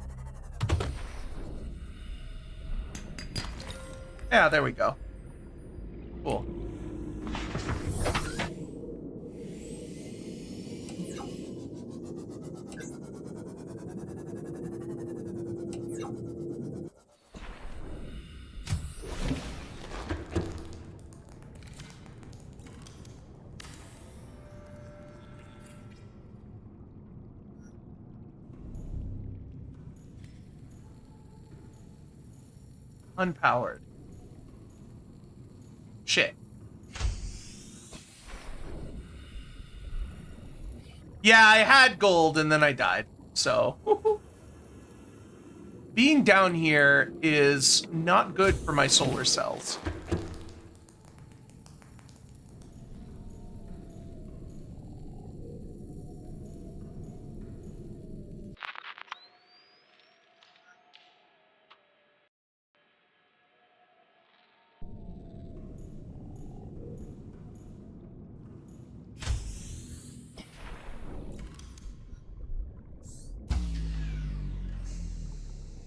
Yeah, there we go. Cool. Unpowered. Shit. Yeah, I had gold and then I died. So, being down here is not good for my solar cells.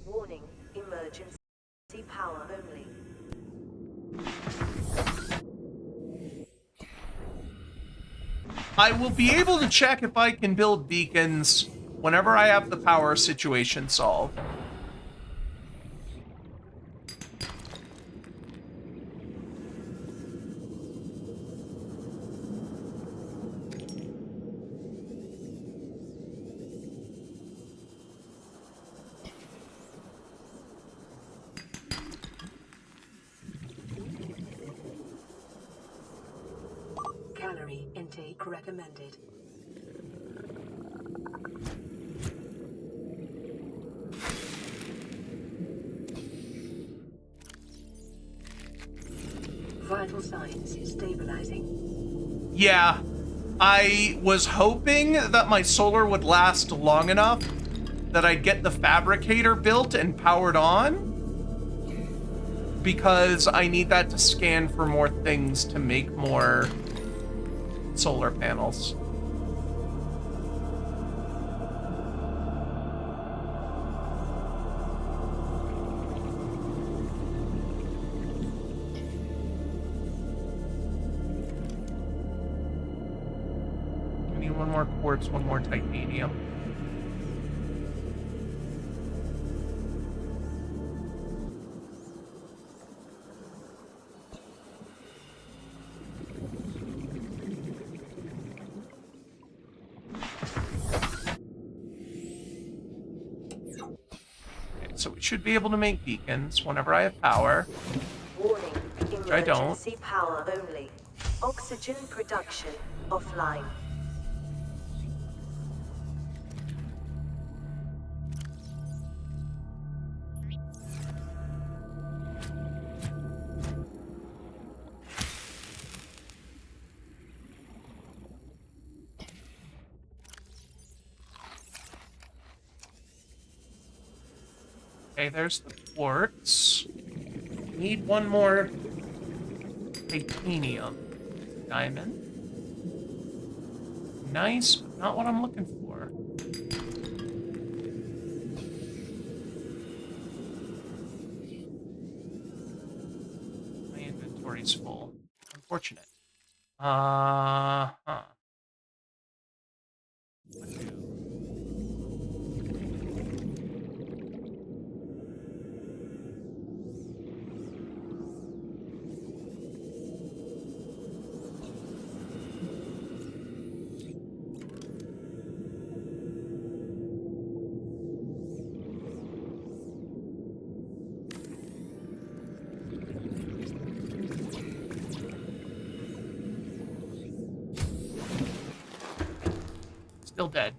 Warning, emergency power only. I will be able to check if I can build beacons whenever I have the power situation solved. Calorie intake recommended. Vital signs stabilizing. Yeah, I was hoping that my solar would last long enough that I'd get the fabricator built and powered on, because I need that to scan for more things to make more solar panels. I need one more quartz, one more titanium. So we should be able to make beacons whenever I have power. Warning, I don't. emergency power only. Oxygen production offline. Okay, there's the quartz. Need one more titanium. Diamond. Nice, but not what I'm looking for. My inventory's full. Unfortunate. Huh. Still dead.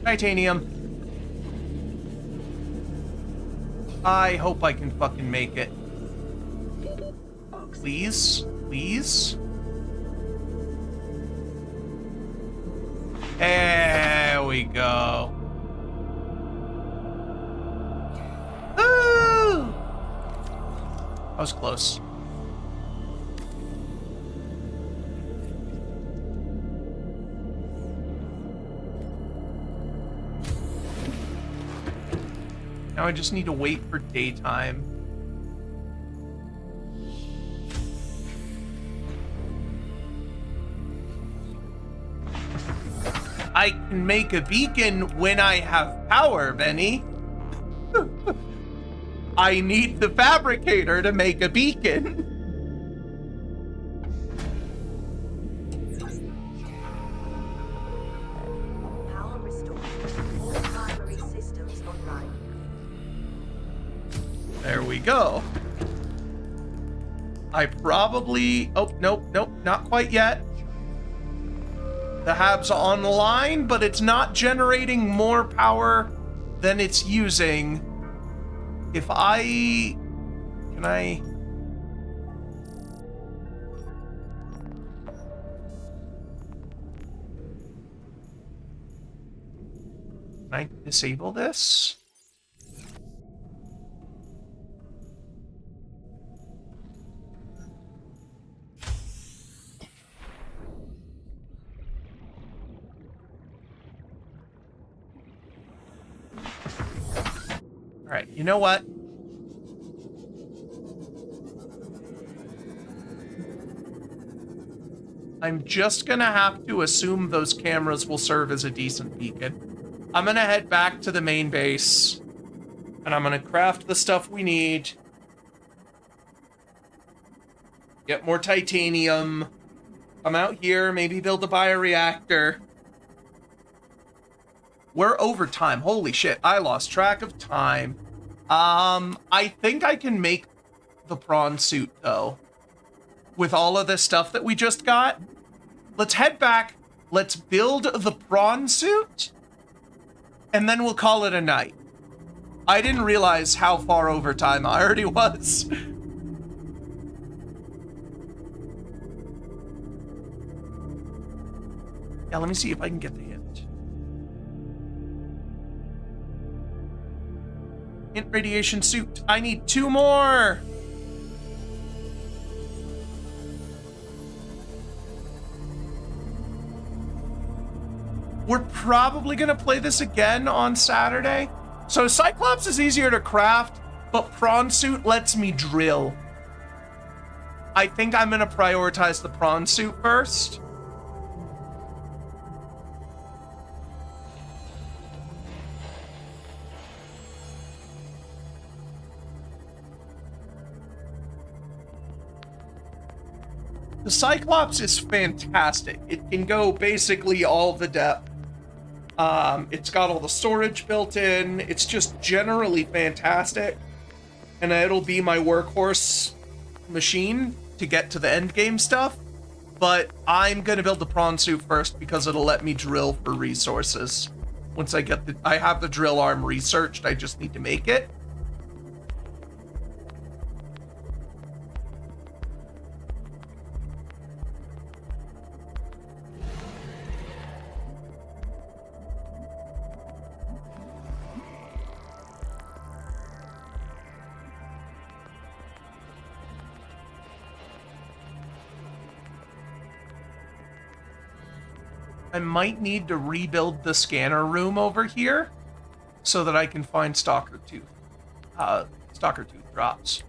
Titanium. I hope I can fucking make it. Please? Please? There we go. Ooh! That was close. Now I just need to wait for daytime. I can make a beacon when I have power, Benny. I need the fabricator to make a beacon. Power restored. All primary systems online. There we go. I probably... Oh, nope, not quite yet. The hab's online, but it's not generating more power than it's using. If I... Can I... Can I disable this? All right, you know what? I'm just gonna have to assume those cameras will serve as a decent beacon. I'm gonna head back to the main base, and I'm gonna craft the stuff we need. Get more titanium. Come out here, maybe build a bioreactor. We're over time. Holy shit, I lost track of time. I think I can make the prawn suit, though. With all of this stuff that we just got. Let's head back. Let's build the prawn suit. And then we'll call it a night. I didn't realize how far over time I already was. Yeah, let me see if I can get the hint. Hint radiation suit. I need 2 more. We're probably gonna play this again on Saturday. So Cyclops is easier to craft, but prawn suit lets me drill. I think I'm gonna prioritize the prawn suit first. The Cyclops is fantastic. It can go basically all the depth. It's got all the storage built in. It's just generally fantastic. And it'll be my workhorse machine to get to the end game stuff. But I'm gonna build the prawn suit first because it'll let me drill for resources. Once I have the drill arm researched, I just need to make it. I might need to rebuild the scanner room over here. so that I can find Stalker Tooth drops.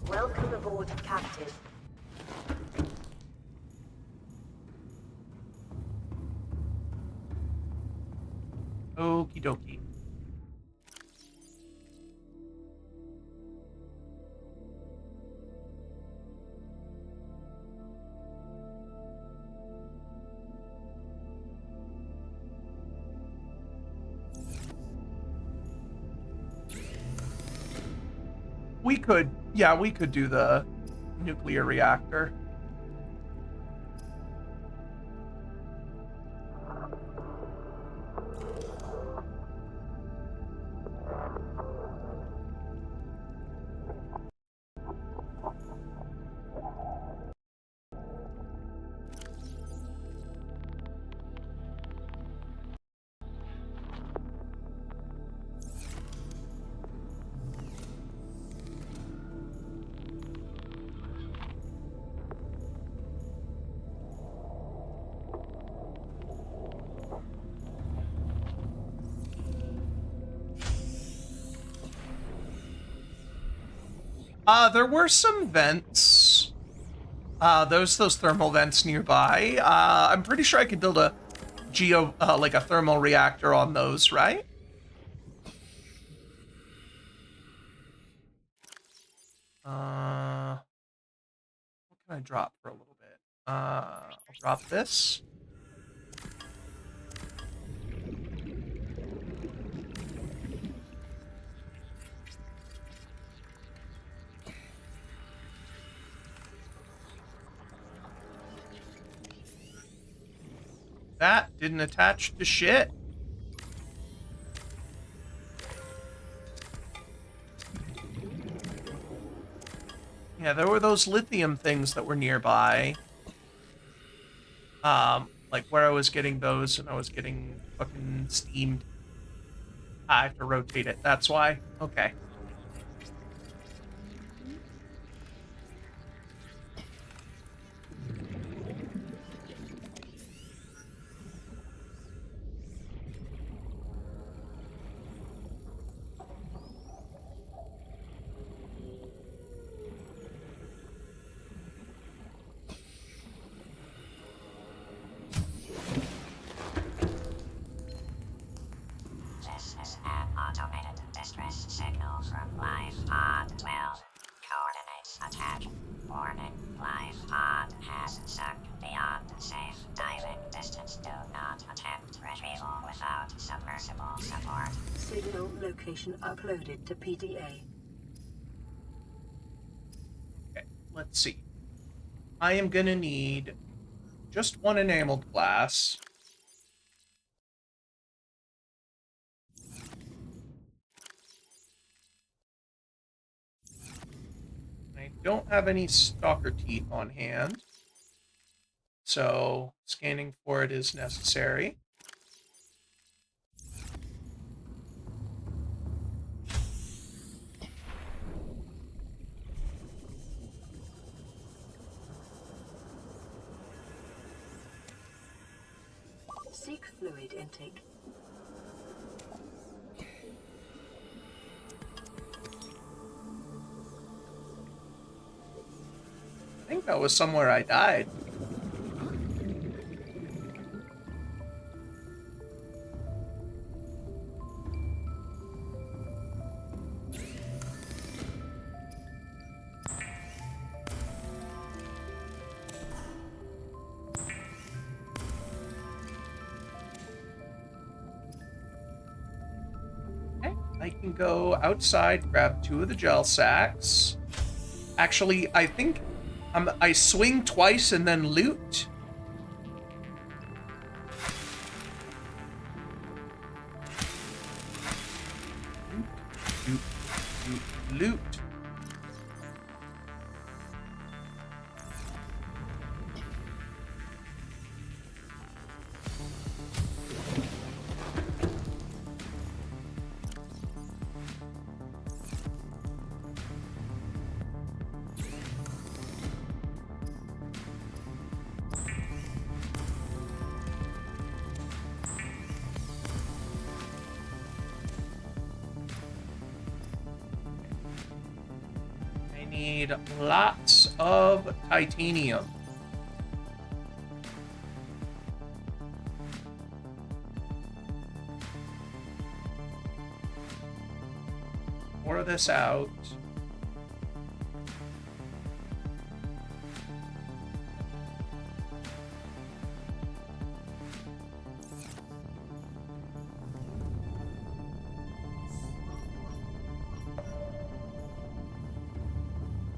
Welcome aboard, Captain. Okie dokie. We could do the nuclear reactor. There were some vents. Those thermal vents nearby. I'm pretty sure I could build a like a thermal reactor on those, right? What can I drop for a little bit? I'll drop this. That didn't attach to shit. Yeah, there were those lithium things that were nearby. Like where I was getting those and I was getting fucking steamed. I have to rotate it, that's why. Okay. This is an automated distress signal from Life Pod 12. Coordinates attack. Warning, Life Pod has sunk beyond safe diving distance. Do not attempt retrieval without submersible support. Signal location uploaded to PDA. Okay, let's see. I am gonna need just one enameled glass. I don't have any stalker teeth on hand, so scanning for it is necessary. Seek fluid intake. I think that was somewhere I died. Okay, I can go outside, grab 2 of the gel sacks. Actually, I think I swing twice and then loot. Loot. I need lots of titanium. Pour this out.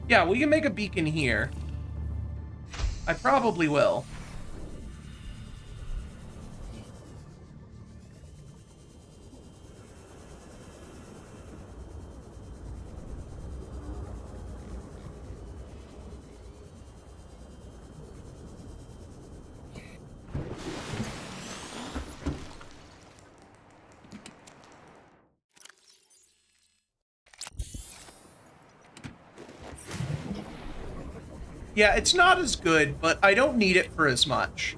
Yeah, we can make a beacon here. I probably will. Yeah, it's not as good, but I don't need it for as much.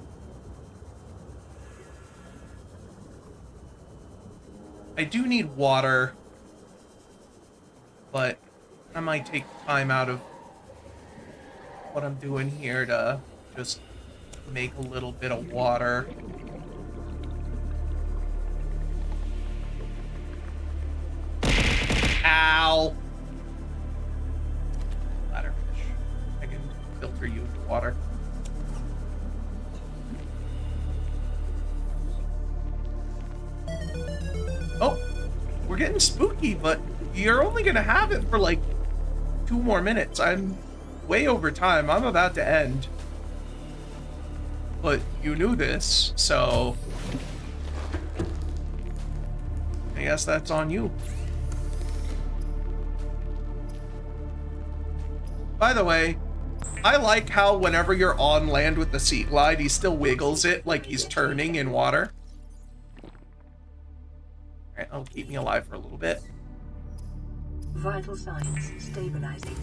I do need water, but I might take time out of what I'm doing here to just make a little bit of water. Ow! Ladderfish. I can filter you into water. Oh, we're getting spooky, but you're only gonna have it for like 2 more minutes. I'm way over time. I'm about to end. But you knew this, so I guess that's on you. By the way, I like how whenever you're on land with the Sea Glide, he still wiggles it like he's turning in water. Alright, that'll keep me alive for a little bit. Vital signs stabilizing.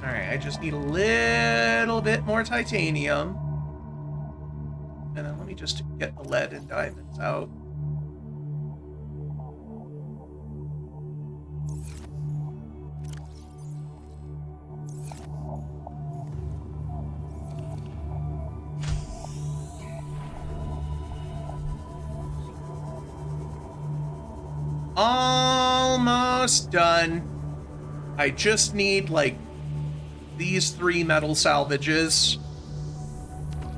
Alright, I just need a little bit more titanium. And then let me just get the lead and diamonds out. Almost done. I just need, like, these 3 metal salvages.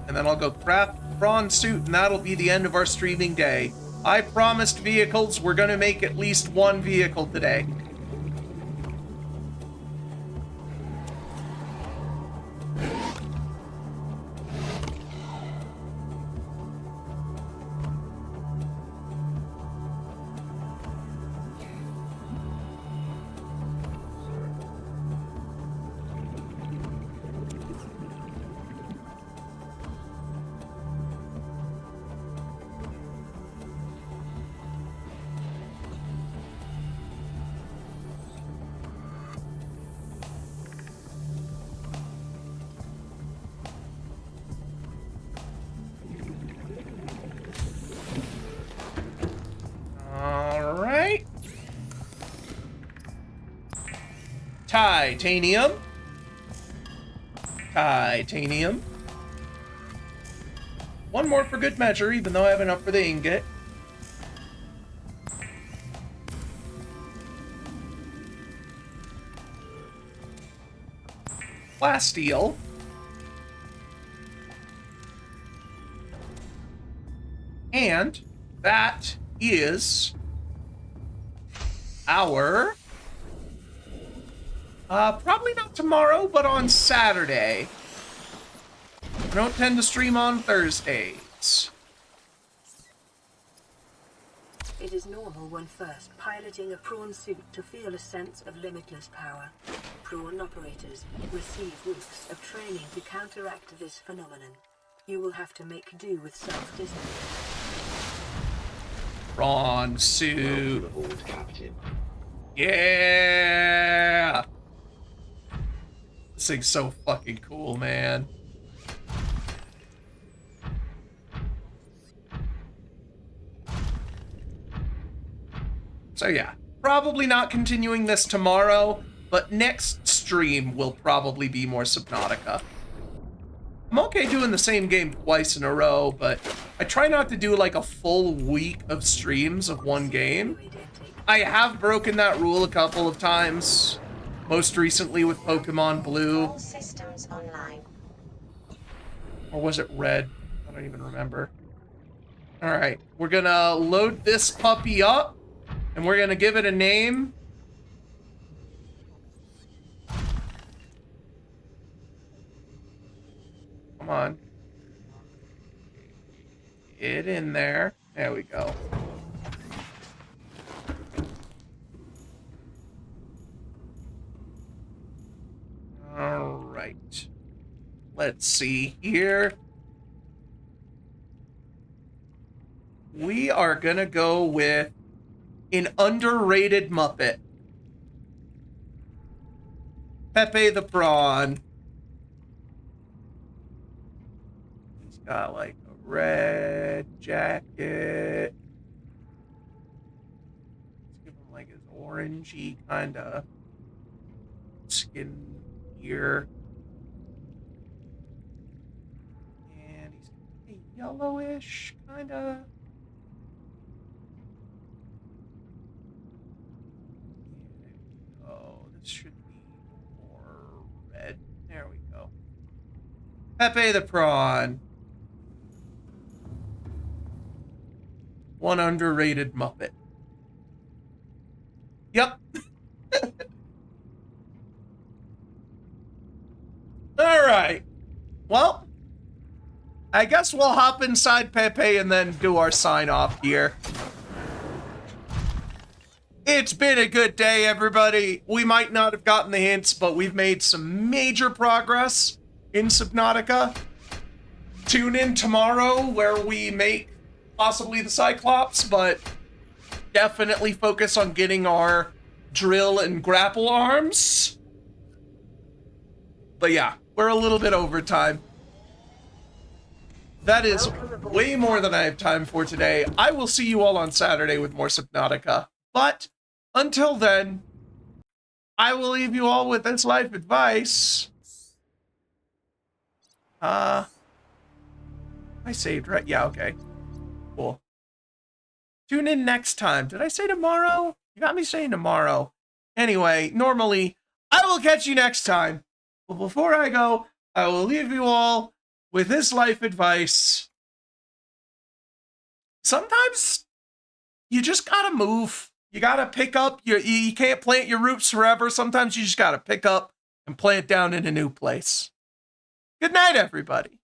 And then I'll go craft prawn suit, and that'll be the end of our streaming day. I promised vehicles. We're gonna make at least 1 vehicle today. Alright. Titanium. Titanium. 1 more for good measure, even though I have enough for the ingot. Plasteel. And that is our... probably not tomorrow, but on Saturday. I don't tend to stream on Thursdays. It is normal when first piloting a prawn suit to feel a sense of limitless power. Prawn operators receive weeks of training to counteract this phenomenon. You will have to make do with self-discipline. Prawn suit. Welcome aboard, Captain. Yeah! This thing's so fucking cool, man. So yeah, probably not continuing this tomorrow, but next stream will probably be more Subnautica. I'm okay doing the same game twice in a row, but I try not to do like a full week of streams of one game. I have broken that rule a couple of times, most recently with Pokemon Blue. All systems online. Or was it Red? I don't even remember. All right, we're gonna load this puppy up, and we're gonna give it a name. Come on. Get in there. There we go. All right. Let's see here. We are gonna go with an underrated Muppet. Pepe the Prawn. He's got like a red jacket. Let's give him like his orangey kind of skin here. And he's a yellowish kind of. Oh, this should be more red. There we go. Pepe the Prawn. One underrated Muppet. Yep. All right. Well, I guess we'll hop inside Pepe and then do our sign off here. It's been a good day, everybody. We might not have gotten the hints, but we've made some major progress in Subnautica. Tune in tomorrow where we make possibly the Cyclops, but definitely focus on getting our drill and grapple arms. But yeah, we're a little bit over time. That is way more than I have time for today. I will see you all on Saturday with more Subnautica. But until then, I will leave you all with this life advice. I saved, right? Yeah, okay. Cool. Tune in next time. Did I say tomorrow? You got me saying tomorrow. Anyway, normally, I will catch you next time. But before I go, I will leave you all with this life advice. Sometimes you just gotta move. You gotta pick up. You can't plant your roots forever. Sometimes you just gotta pick up and plant down in a new place. Good night, everybody.